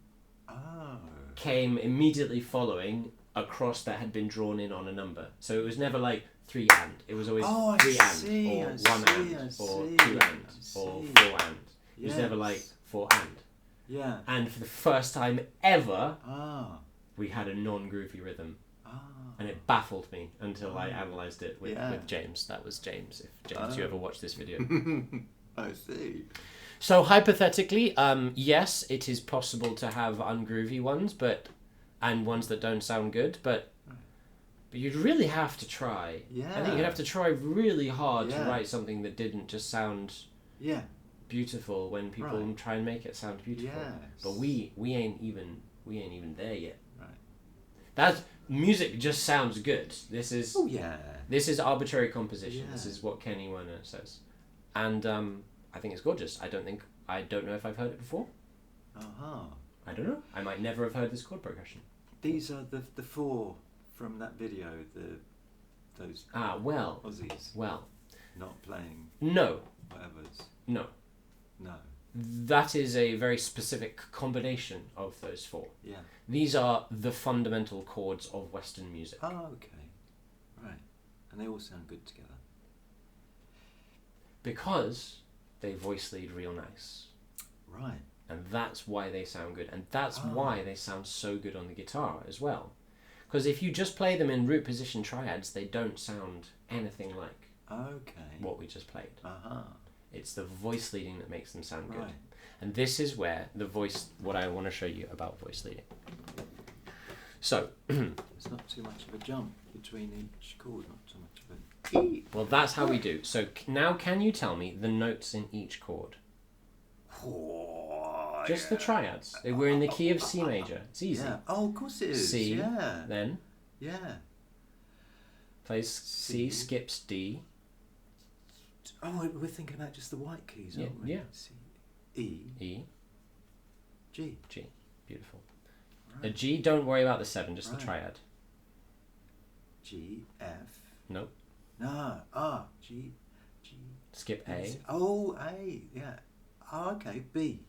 Oh. came immediately following a cross that had been drawn in on a number. So it was never like 3 and. It was always 3 and, or 1 and, or 2 and, or 4 and. It was never like 4 and. Yeah. And for the first time ever, Ah. we had a non-groovy rhythm. Ah. And it baffled me until I analysed it with James. That was James. If James, you ever watch this video. I see. So hypothetically, yes, it is possible to have ungroovy ones, and ones that don't sound good, but you'd really have to try. Yeah. I think you'd have to try really hard to write something that didn't just sound beautiful when people try and make it sound beautiful. Yes. But we ain't even there yet. Right. That music just sounds good. This is This is arbitrary composition. Yeah. This is what Kenny Werner says, and I think it's gorgeous. I don't know if I've heard it before. I don't know. I might never have heard this chord progression. These are the 4 from that video. Those Aussies. Well, Not playing. No. Whatever's. No. No. That is a very specific combination of those 4. Yeah. These are the fundamental chords of Western music. Oh, okay. Right. And they all sound good together. Because they voice lead real nice. Right. And that's why they sound good. And that's why they sound so good on the guitar as well. Because if you just play them in root position triads, they don't sound anything like what we just played. It's the voice leading that makes them sound good. And this is where what I want to show you about voice leading. So, there's not too much of a jump between each chord, not too much of a E. Well, that's how we do. So now can you tell me the notes in each chord? Oh, Just the triads. We're in the key of C major. It's easy. Yeah. Oh, of course it is. C, yeah. then Yeah. plays C, skips D. Oh, we're thinking about just the white keys, aren't we? Yeah. C, E, E, G. G. Beautiful. Right. A G, don't worry about the 7, just the Right. triad. G, F. Nope. No. G. Skip A. Oh, A. Yeah. Oh, okay. B.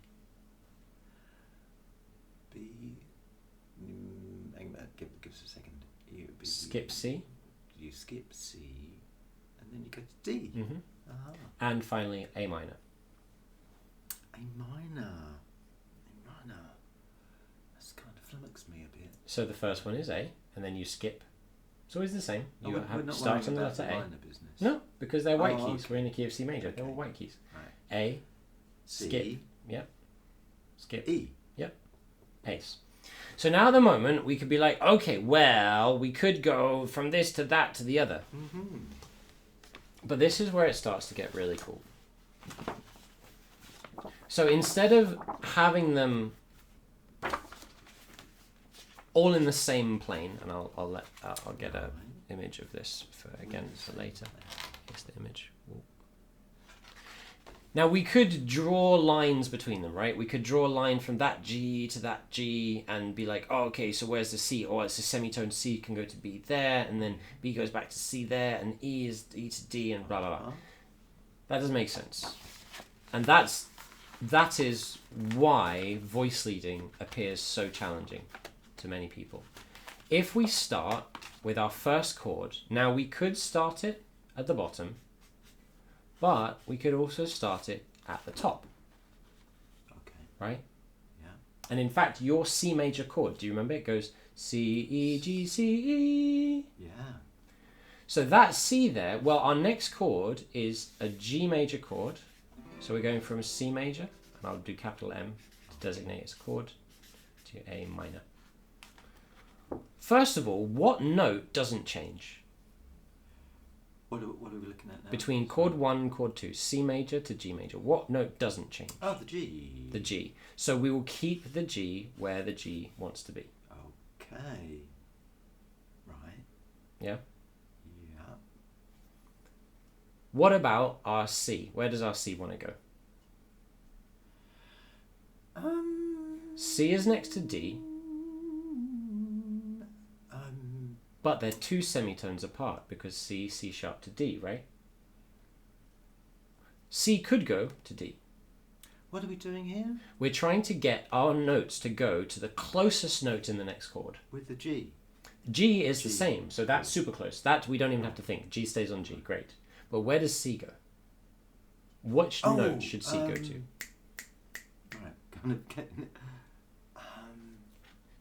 Hang on, give us a second. Skip C. You skip C, and then you go to D. Mm-hmm. And finally, A minor. A minor. That's kind of flummoxed me a bit. So the first one is A, and then you skip. It's always the same. You we're have not start worrying on the about letter the A. minor business. No, because they're white Oh, keys. okay. We're in the key of C major. They're all Okay. white keys. Right. A, C. skip. Yep. Skip. E. Yep. Ace. So now at the moment, we could be like, okay, well, we could go from this to that to the other. Mm-hmm. But this is where it starts to get really cool. So instead of having them all in the same plane, and I'll get a image of this for later. Here's the image. Ooh. Now we could draw lines between them, right? We could draw a line from that G to that G and be like, oh, okay, so where's the C? Oh, it's a semitone C can go to B there, and then B goes back to C there, and E is E to D, and blah, blah, blah. That doesn't make sense. And that is why voice leading appears so challenging to many people. If we start with our first chord, now we could start it at the bottom, but we could also start it at the top. Okay. Right? Yeah. And in fact, your C major chord, do you remember? It goes C, E, G, C, E. Yeah. So that C there, well, our next chord is a G major chord. So we're going from a C major, and I'll do capital M to designate its chord, to A minor. First of all, what note doesn't change? What are we looking at now? Between chord 1 and chord 2, C major to G major, what note doesn't change? Oh, the G. The G. So we will keep the G where the G wants to be. Okay. Right. Yeah? Yeah. What about our C? Where does our C want to go? C is next to D, but they're two semitones apart because C, C sharp to D, right? C could go to D. What are we doing here? We're trying to get our notes to go to the closest note in the next chord. With the G. G is the same, so that's super close. That we don't even have to think. G stays on G, great. But where does C go? Which note should C go to? Right, kind of getting it.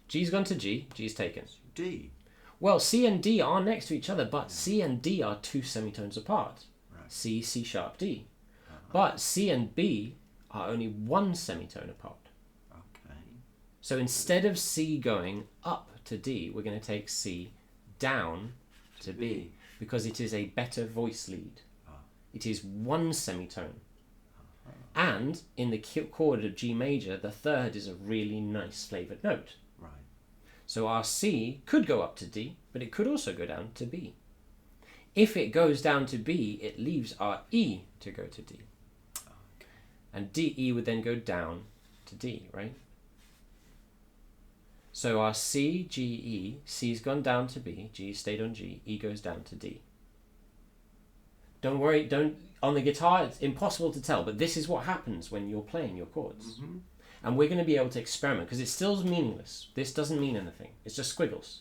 G's gone to G, G's taken. D. Well, C and D are next to each other, but C and D are two semitones apart. Right. C, C sharp, D. But C and B are only one semitone apart. Okay. So instead of C going up to D, we're going to take C down to B because it is a better voice lead. It is one semitone. And in the chord of G major, the third is a really nice flavoured note. Right. So our C could go up to D, but it could also go down to B. If it goes down to B, it leaves our E to go to D. Okay. And DE would then go down to D, right? So our C, G, E, C's gone down to B, G stayed on G, E goes down to D. Don't worry, on the guitar it's impossible to tell, but this is what happens when you're playing your chords. Mm-hmm. And we're going to be able to experiment because it still meaningless. This doesn't mean anything. It's just squiggles.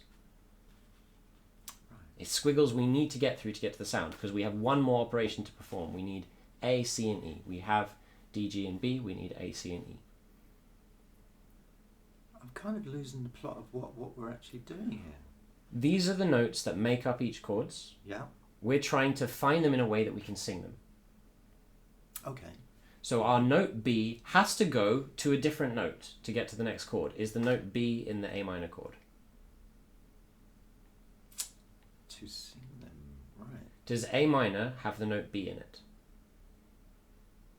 Right. It's squiggles we need to get through to get to the sound because we have one more operation to perform. We need A, C, and E. We have D, G, and B. We need A, C, and E. I'm kind of losing the plot of what we're actually doing here. These are the notes that make up each chords. Yeah. We're trying to find them in a way that we can sing them. Okay. So our note B has to go to a different note to get to the next chord. Is the note B in the A minor chord? To sing them, right. Does A minor have the note B in it?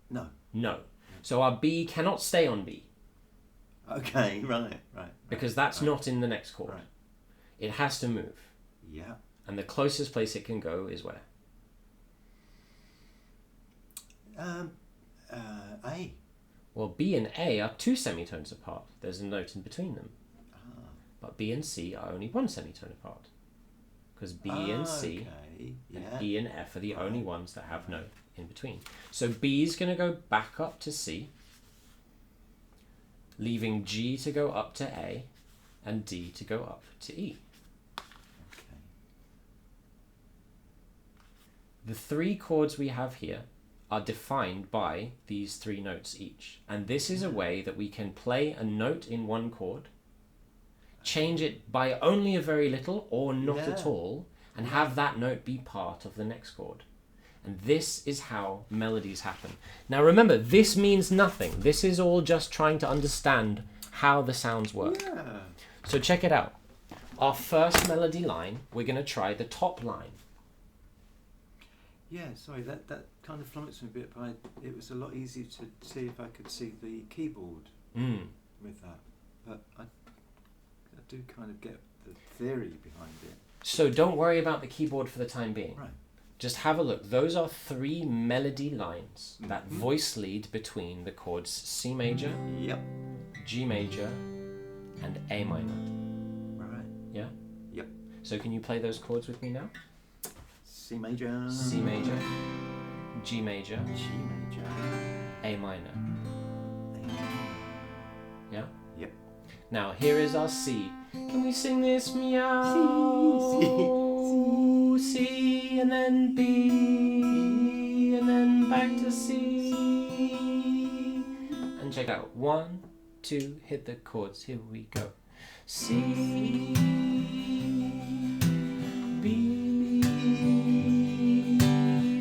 No. No. So our B cannot stay on B. Okay, right. Because that's not in the next chord. Right. It has to move. Yeah. And the closest place it can go is where? A. Well, B and A are 2 semitones apart. There's a note in between them. But B and C are only 1 semitone apart. Because B and C and E and F are the only ones that have no in between. So B is going to go back up to C, leaving G to go up to A, and D to go up to E. Okay. The 3 chords we have here are defined by these 3 notes each. And this is a way that we can play a note in one chord, change it by only a very little or not at all, and have that note be part of the next chord. And this is how melodies happen. Now remember, this means nothing. This is all just trying to understand how the sounds work. Yeah. So check it out. Our first melody line, we're going to try the top line. Yeah, sorry, that kind of flummoxed me a bit, but it was a lot easier to see if I could see the keyboard with that. But I do kind of get the theory behind it. So don't worry about the keyboard for the time being. Right. Just have a look. Those are 3 melody lines that voice lead between the chords C major, Yep. G major, and A minor. Right. Yeah? Yep. So can you play those chords with me now? C major. C major, G major, G major. A minor. Yeah? Yep. Now here is our C. Can we sing this meow? C, and then B, and then back to C. And check out 1, 2, hit the chords. Here we go. C, B,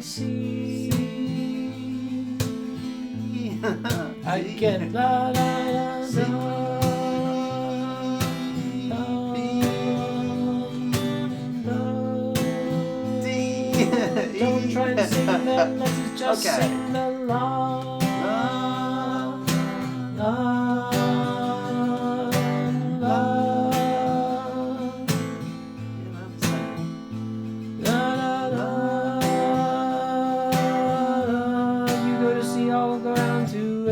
C. Again, la la la la. Don't try and sing them, let's just sing the la, la, la, la, la, la, la. You go to C, I'll go down to A.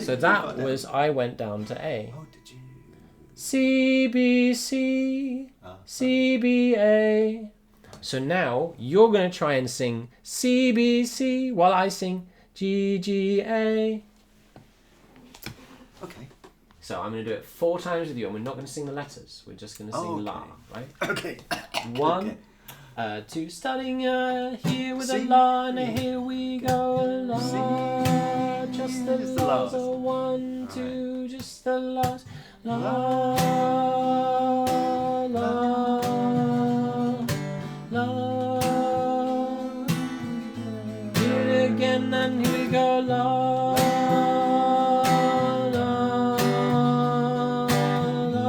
So that was I went down to A. Oh, did you? C, B, C. C, B, A. So now you're going to try and sing C, B, C while I sing G, G, A. Okay. So I'm going to do it 4 times with you, and we're not going to sing the letters. We're just going to sing la, right? Okay. 1, 2, starting here with a la, and here we go. La, just the last. 1, 2, just the last. La, la, la. Do it again, and here we go. La, la, la.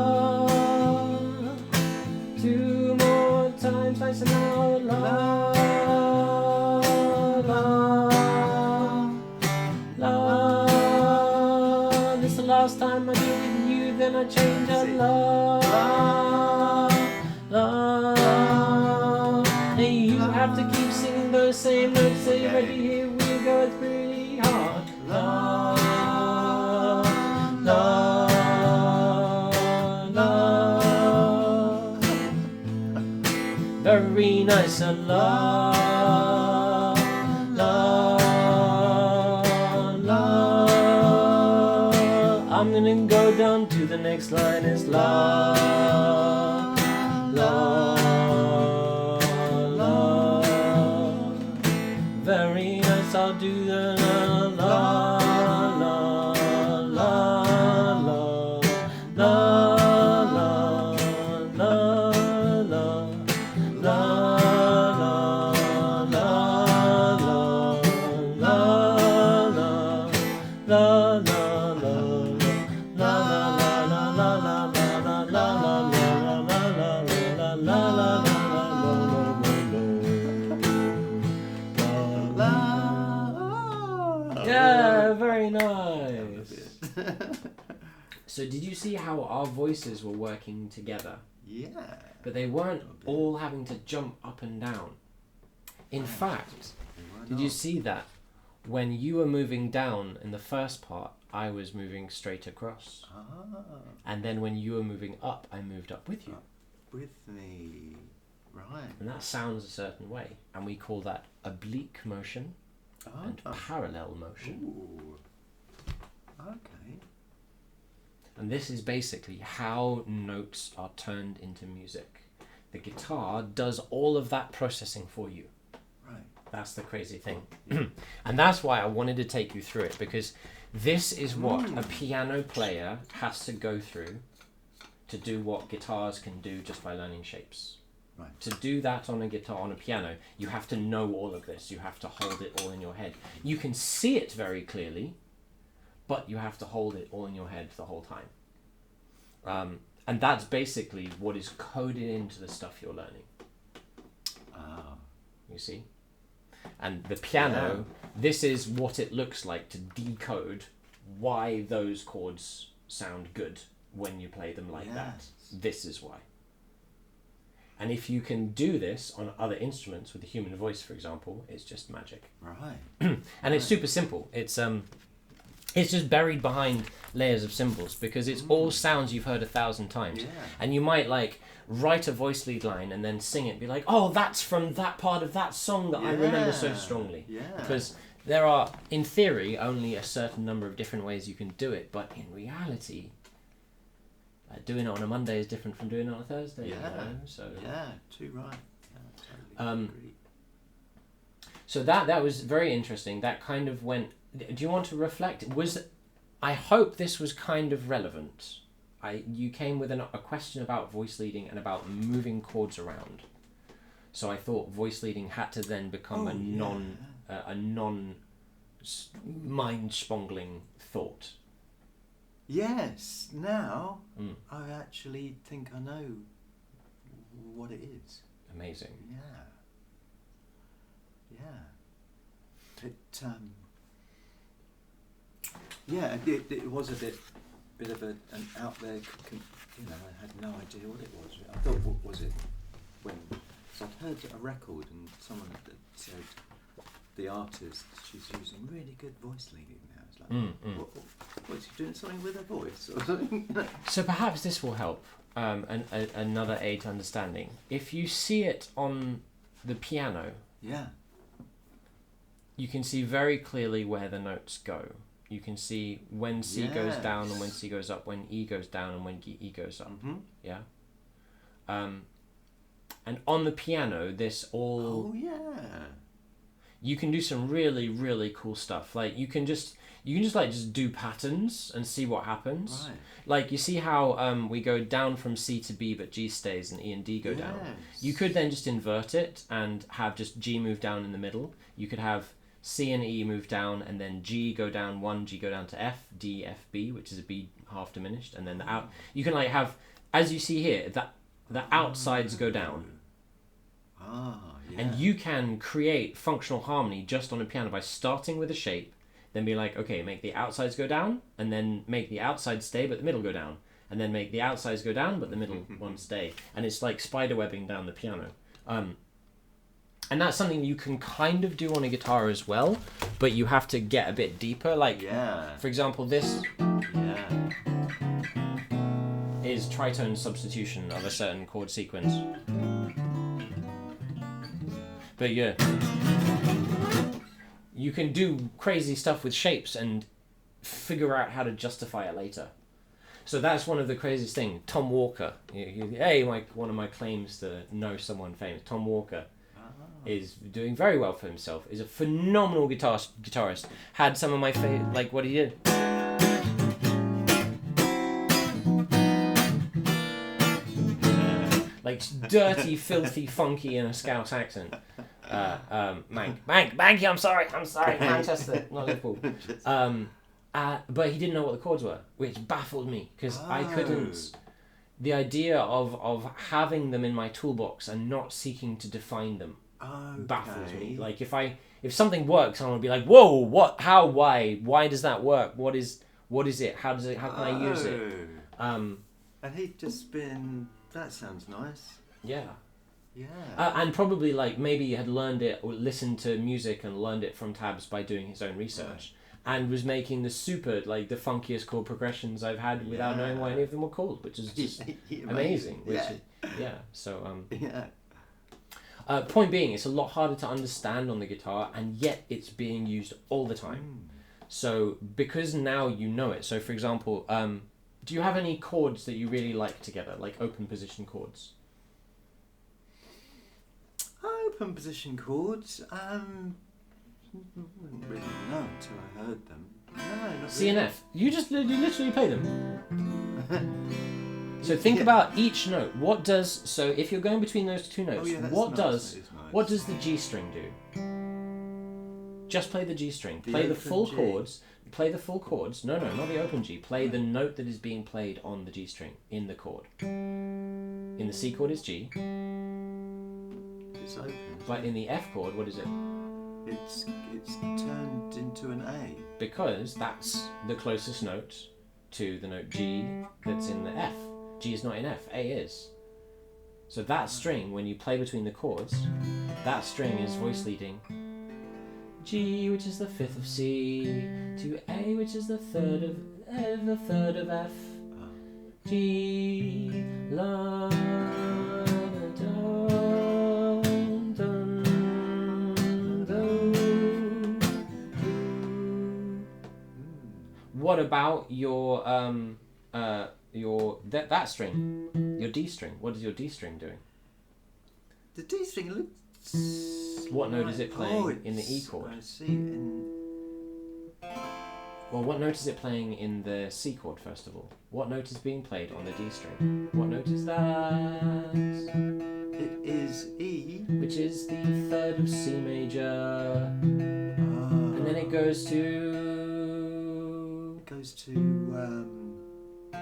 2 more times, nice and loud. La, la, la. This is the last time I do it with you, then I change a la, la, la. And you have to keep singing those same notes. Say ready, here we go, it's pretty hard. La, la, la. Very nice, a la, la, la. I'm gonna go down to the next line is la, la, la. Very nice, I'll do the la, la, la, la, la, la, la, la, la, la, la, la, very Yeah, nice. a bit. So did you see how our voices were working together? Yeah. But they weren't all having to jump up and down. In fact, did you see that when you were moving down in the first part, I was moving straight across. And then when you were moving up, I moved up with you. Up with me. Right. And that sounds a certain way. And we call that oblique motion and parallel motion. Ooh. Okay. And this is basically how notes are turned into music. The guitar does all of that processing for you. Right. That's the crazy thing. And that's why I wanted to take you through it, because this is what a piano player has to go through to do what guitars can do just by learning shapes. Right. To do that on a guitar, on a piano, you have to know all of this. You have to hold it all in your head. You can see it very clearly, but you have to hold it all in your head the whole time. And that's basically what is coded into the stuff you're learning. You see? And the piano, this is what it looks like to decode why those chords sound good when you play them like that. This is why. And if you can do this on other instruments with the human voice, for example, it's just magic. Right. And it's super simple. It's just buried behind layers of cymbals, because it's all sounds you've heard 1,000 times. Yeah. And you might like write a voice lead line and then sing it and be like, oh, that's from that part of that song that I remember so strongly. Yeah. Because there are, in theory, only a certain number of different ways you can do it, but in reality, doing it on a Monday is different from doing it on a Thursday. Yeah. You know? So Yeah, too right. Yeah, totally agree. so that was very interesting. That kind of went. Do you want to reflect? I hope this was kind of relevant. You came with a question about voice leading and about moving chords around. So I thought voice leading had to then become a non mind-spongling thought. Yes, now I actually think I know what it is. Amazing. It was a bit of an out there. I had no idea what it was. I thought, what was it? So I'd heard a record and someone had said the artist, she's using really good voice leading now. It's like, what's she doing something with her voice or something? So perhaps this will help. Another aid to understanding. If you see it on the piano, you can see very clearly where the notes go. You can see when C goes down and when C goes up, when E goes down and when E goes up. Mm-hmm. Yeah. And on the piano, this all. Oh yeah. You can do some really, really cool stuff. Like you can just do patterns and see what happens. Right. Like you see how we go down from C to B, but G stays and E and D go down. You could then just invert it and have just G move down in the middle. You could have C and E move down, and then G go down 1, G go down to F, D, F, B, which is a B half diminished, and then the out. You can like have, as you see here, that the outsides go down. And you can create functional harmony just on a piano by starting with a shape, then be like, okay, make the outsides go down, and then make the outsides stay, but the middle go down, and then make the outsides go down, but the middle ones stay, and it's like spiderwebbing down the piano. And that's something you can kind of do on a guitar as well, but you have to get a bit deeper. Like, for example, this is tritone substitution of a certain chord sequence. But yeah, you can do crazy stuff with shapes and figure out how to justify it later. So that's one of the craziest things. Tom Walker, one of my claims to know someone famous, Tom Walker, is doing very well for himself, is a phenomenal guitarist. Had some of my favorite, like what he did. Like dirty, filthy, funky in a Scouse accent. Manky, I'm sorry, Manchester, not Liverpool. But he didn't know what the chords were, which baffled me, because I couldn't. The idea of having them in my toolbox and not seeking to define them baffles me. Like if if something works, I want to be like, whoa, what, how, why does that work? What is it? How can I use it? And he'd just been, that sounds nice. Yeah. Yeah. And probably like maybe he had learned it or listened to music and learned it from tabs by doing his own research, and was making the funkiest chord progressions I've had without knowing why any of them were called, which is just amazing. So point being, it's a lot harder to understand on the guitar, and yet it's being used all the time. So because now you know it. So for example, do you have any chords that you really like together, like open position chords? Open position chords, wouldn't really know until I heard them. No, not C and really. F. You literally play them. So think about each note. What does, so if you're going between those two notes, what does the G string do? Just play the G string. Play the full chords. Play the full chords. No, not the open G. Play the note that is being played on the G string in the chord. In the C chord is G. It's open. But in the F chord, what is it? It's turned into an A. Because that's the closest note to the note G that's in the F. G is not in F, A is. So that string, when you play between the chords, that string is voice leading G, which is the fifth of C, to A, which is the third of F. G, la, da, dun, do. What about your that string, your D string? What is your D string doing? The D string looks. What note is it playing in the E chord? I see. Well, what note is it playing in the C chord, first of all? What note is being played on the D string? What note is that? It is E. Which is the third of C major. And then it goes to...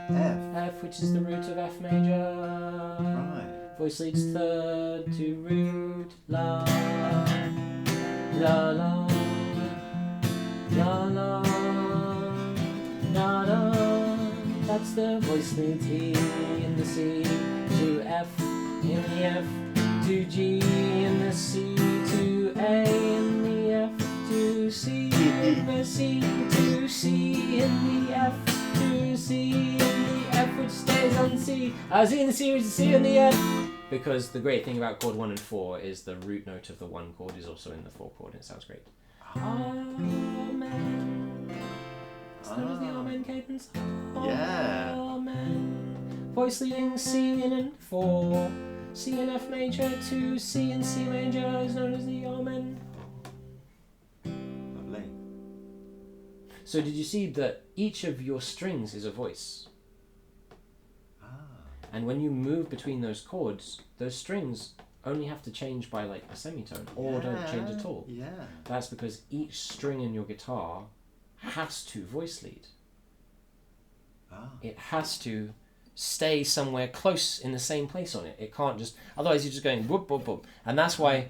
F. F, which is the root of F major. Right. Voice leads third to root. La, la, la, la, la, la, la. That's the voice leads E in the C to F in the F to G in the C to A in the F to C in the C to C in the F to C in the F, which stays on C. C in the C, which is C in the F. Because the great thing about chord 1 and 4 is the root note of the 1 chord is also in the 4 chord, and it sounds great. Amen. It's known as the Amen cadence. Amen. Voice leading C in and 4. C in F major to C in C major is known as the Amen. Lovely. So did you see that each of your strings is a voice? And when you move between those chords, those strings only have to change by like a semitone or don't change at all. Yeah. That's because each string in your guitar has to voice lead. It has to stay somewhere close in the same place on it. It can't just, otherwise you're just going whoop, whoop, whoop. And that's why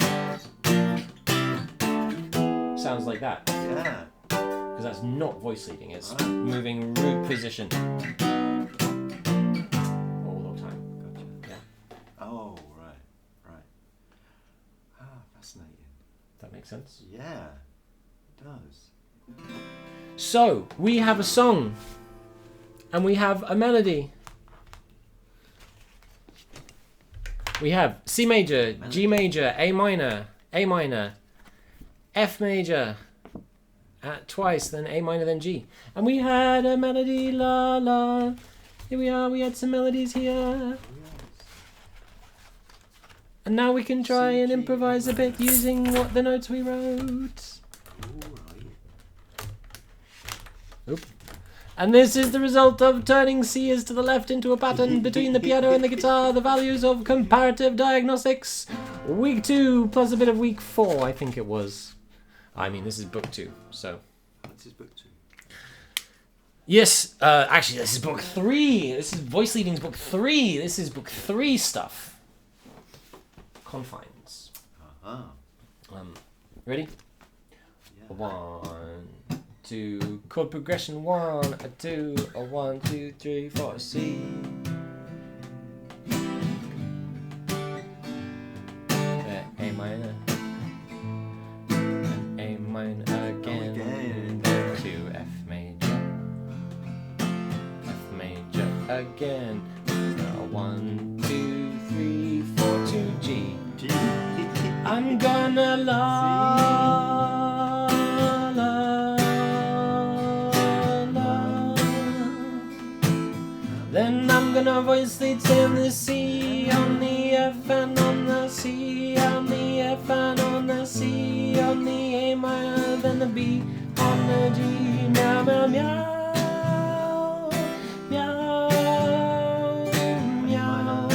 sounds like that. Yeah. Because that's not voice leading, it's moving root position. Oh, right. Fascinating. That makes sense? Yeah, it does. So, we have a song, and we have a melody. We have C major, G major, A minor, F major, twice, then A minor, then G. And we had a melody, la la. Here we are, we had some melodies here. And now we can try and improvise a bit using the notes we wrote. Oop. And this is the result of turning C's to the left into a pattern between the piano and the guitar. The values of comparative diagnostics. Week 2 plus a bit of week 4, I think it was. I mean, this is book 2, so. This is book 2. Yes, actually, this is book 3. This is Voiceleading's book 3. This is book 3 stuff. Confines. Uh-huh. Ready? a 1, 2, chord progression 1, a 2, a 1, 2, 3, 4, C. A minor, A minor again, to F major, F major again, 1, 2, 3, 4 to G. I'm gonna la la la. Then I'm gonna voice lead on the C, on the F and on the C, on the F and on the C, on the A minor, then the B, on the G. Meow meow meow, meow meow.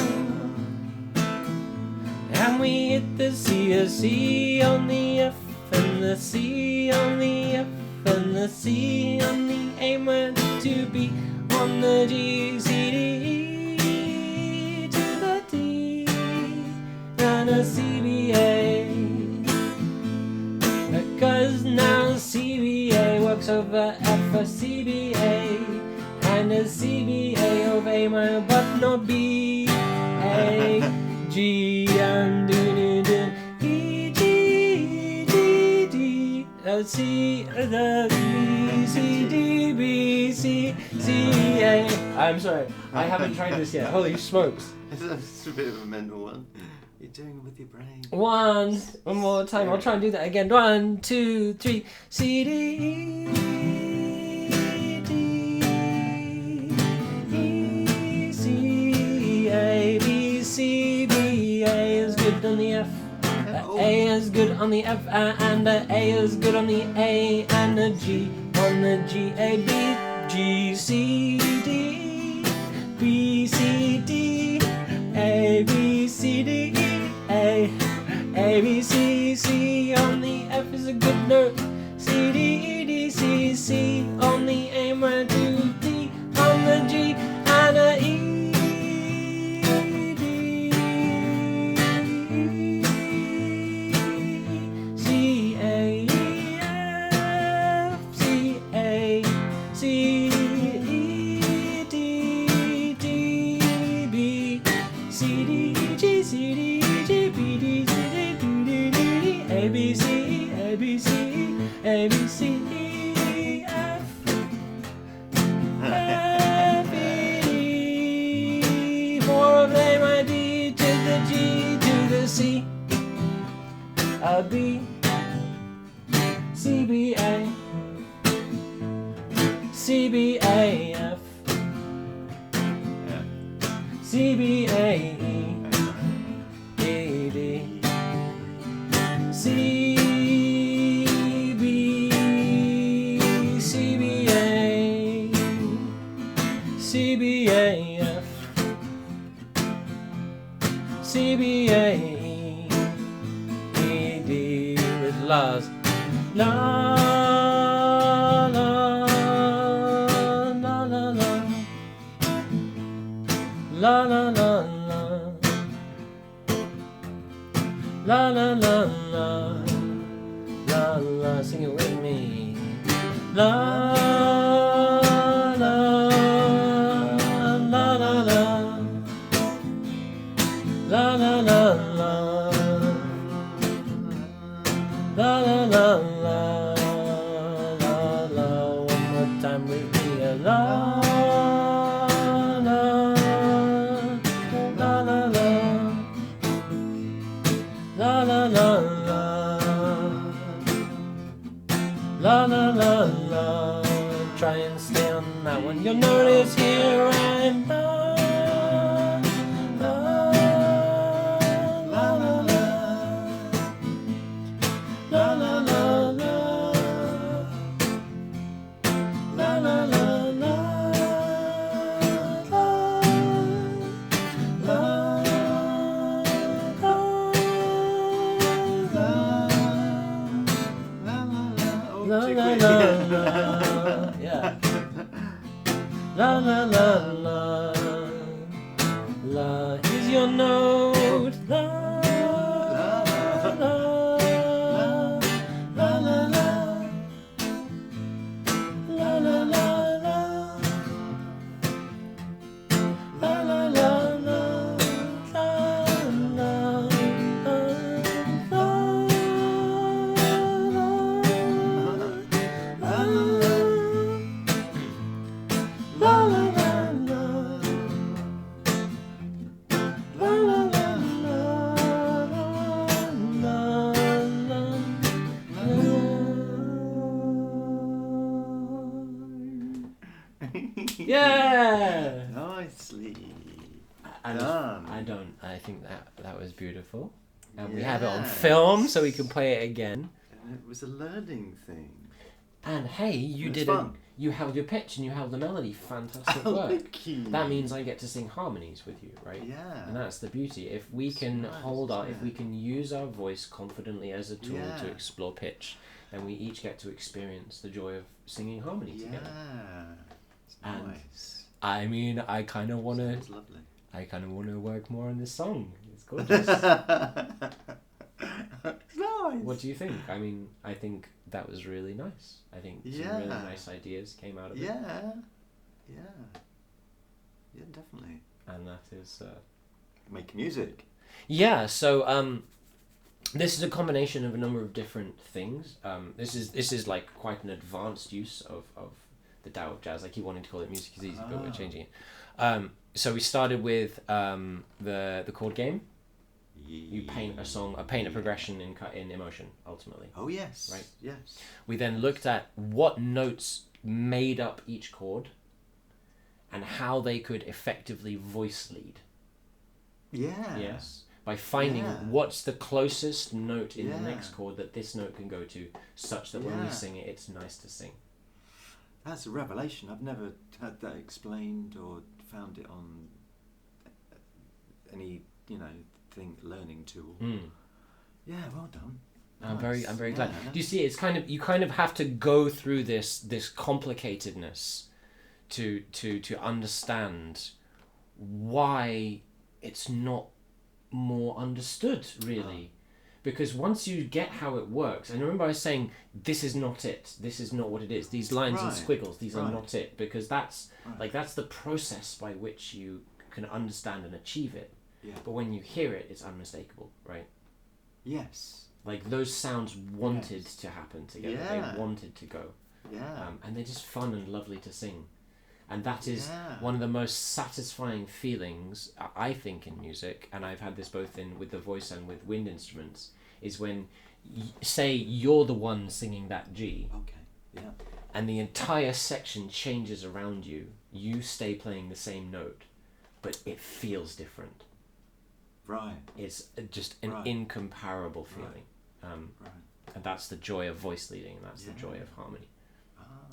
And we hit the C, a C on the F and the C on the F and the C on the A minor to B on the G, C, D, E to the D and a C, B, A. Because now C, B, A works over F for C, B, A and a C, B, A over A minor but not B, A, G and do E, G, D, D, C, the B, C, D, B, C, C, A. I'm sorry, I haven't tried this yet. Holy smokes. It's a bit of a mental one. You're doing it with your brain. One more time. I'll try and do that again. 1, 2, 3. C, D, E, D, E, C, A, B, C, B. A is good on the F. A is good on the F, and A is good on the A, and a G on the G, A, B, G, C, D, B, C, D, A, B, C, D, E, A, B, C, C on the F is a good note, C, D, E, D, C, C on the A minor to D on the G, and a E. A, B, C, E, F, F, E, D, 4 of A, my D, to the G, to the C, a B, C, B, A, C, B, A, F, C, B, A, E, E, D, C, C, B, A, F, C, B, A, E, E, D with La's. La, la, la, la, la, la, la, la, la, la, la, la, la, la, sing it with me. La, la, la, la, la, la, la, la, la, la, la, one more time with me, la, la, la, la, la, la, la, la, la, la, la, la, try and stay on that one, you'll notice here I'm yeah. La la la la la. Here's your note. La la la la la la. Yeah. Nicely And done. I think that was beautiful. And we have it on film, so we can play it again. And it was a learning thing. And hey, you held your pitch and you held the melody. Fantastic work. Thank you. That means I get to sing harmonies with you, right? Yeah. And that's the beauty. If we can if we can use our voice confidently as a tool to explore pitch, then we each get to experience the joy of singing harmony together. Yeah. It's nice. I mean, I kind of want Sounds lovely. to work more on this song. It's gorgeous. Nice. What do you think? I mean, I think that was really nice. I think some really nice ideas came out of it. Yeah, definitely. And that is make music. Yeah. So this is a combination of a number of different things. This is like quite an advanced use of the Tao of jazz. I keep wanting to call it music is easy, but we're changing it. So we started with the chord game. You paint a progression in emotion, ultimately. Oh yes. Right? Yes. We then looked at what notes made up each chord and how they could effectively voice lead. Yeah. Yes. By finding what's the closest note in the next chord that this note can go to, such that when we sing it, it's nice to sing. That's a revelation. I've never had that explained or found it on any, learning tool. Yeah, well done. I'm very glad. Do you see? It's you kind of have to go through this complicatedness to understand why it's not more understood, really. Because once you get how it works, and remember I was saying, this is not it. This is not what it is. These lines and squiggles, these are not it. Because that's the process by which you can understand and achieve it. Yeah. But when you hear it, it's unmistakable, right? Yes. Like those sounds wanted to happen together. Yeah. They wanted to go. Yeah. And they're just fun and lovely to sing. And that is one of the most satisfying feelings, I think, in music, and I've had this both with the voice and with wind instruments, is when, say, you're the one singing that G. Okay, yeah. And the entire section changes around you. You stay playing the same note, but it feels different. Right. It's just an incomparable feeling. And that's the joy of voice leading, and that's the joy of harmony.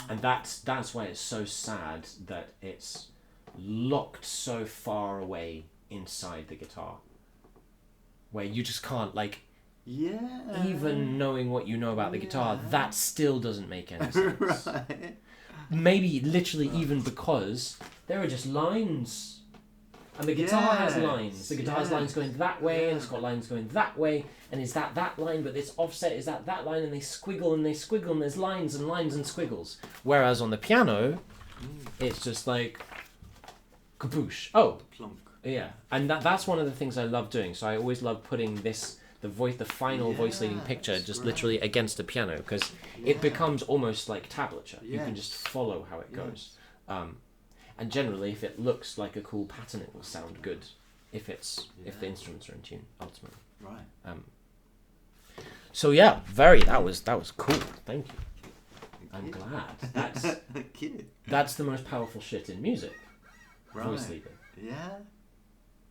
And that's why it's so sad that it's locked so far away inside the guitar, where you just can't, even knowing what you know about the guitar, that still doesn't make any sense. Right. Maybe literally even because there are just lines. And the guitar has lines. The guitar has lines going that way, and it's got lines going that way. And is that line? But it's offset. Is that line? And they squiggle and they squiggle, and there's lines and lines and squiggles. Whereas on the piano, it's just like kapoosh. Oh, plunk. Yeah. And that's one of the things I love doing. So I always love putting the final voice leading picture just literally against the piano, because it becomes almost like tablature. You can just follow how it goes. And generally, if it looks like a cool pattern, it will sound good. If the instruments are in tune, ultimately. Right. So yeah, that was cool. Thank you. I'm glad. That's the most powerful shit in music. Right. Voice leading. Yeah.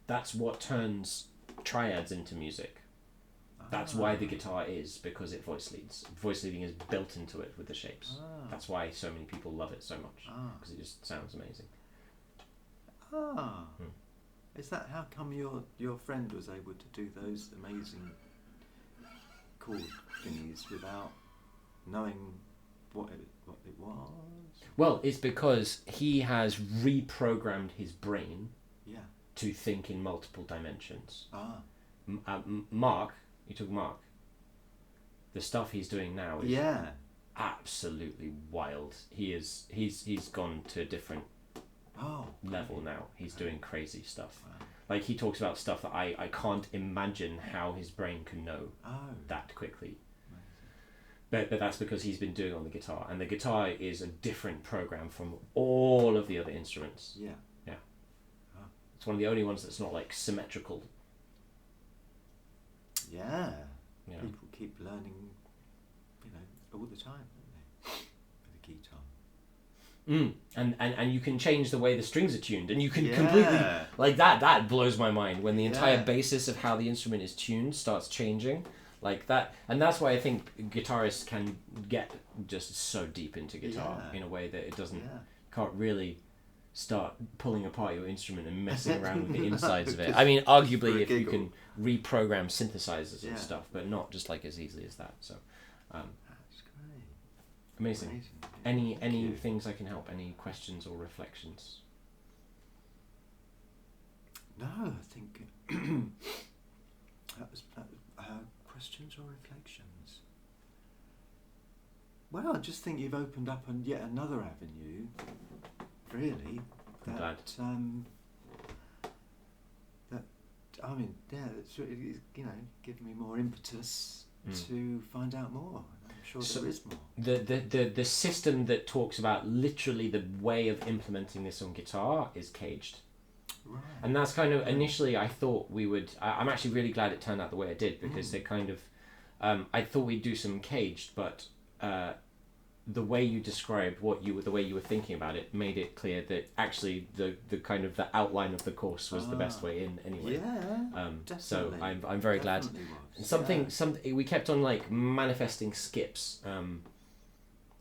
That's what turns triads into music. That's why the guitar is, because it voice leads. Voice leading is built into it with the shapes. That's why so many people love it so much, because it just sounds amazing. Is that how come your friend was able to do those amazing chord thingies without knowing what it was? Well, it's because he has reprogrammed his brain to think in multiple dimensions. Mark, you took Mark. The stuff he's doing now is absolutely wild. He's gone to a different level now. He's doing crazy stuff. Wow. Like he talks about stuff that I can't imagine how his brain can know that quickly. But that's because he's been doing it on the guitar, and the guitar is a different program from all of the other instruments. Yeah. It's one of the only ones that's not like symmetrical. Yeah. People keep learning, all the time, don't they? With the guitar. And you can change the way the strings are tuned, and you can Yeah. completely like that blows my mind when the entire Yeah. basis of how the instrument is tuned starts changing like that. And that's why I think guitarists can get just so deep into guitar Yeah. in a way that it doesn't Yeah. can't really start pulling apart your instrument and messing around with the No, insides of it. just I mean, for a arguably if you giggle. can reprogram synthesizers and Yeah. stuff, but not just like as easily as that. So That's great. amazing. Thank Any you. things I can help? Any questions or reflections? No, I think that was questions or reflections. Well, I just think you've opened up yet another avenue. Really, I'm glad. That I mean, yeah, it's really, given me more impetus to find out more. I'm sure there is more. The system that talks about literally the way of implementing this on guitar is caged. Right. And that's kind of initially I thought we would. I'm actually really glad it turned out the way it did because they kind of. I thought we'd do some caged, but the way you described the way you were thinking about it made it clear that actually the kind of the outline of the course was the best way in anyway. Yeah. So Definitely. I'm very glad. Definitely was. Something we kept on like manifesting skips. No,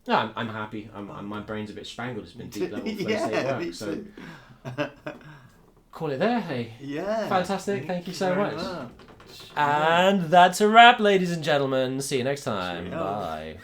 I'm happy. My brain's a bit spangled. It's been deep level first day work. Me So too. call it there. Hey. Yeah. Fantastic. Thank you so very much. And that's a wrap, ladies and gentlemen. See you next time. Cheerio. Bye.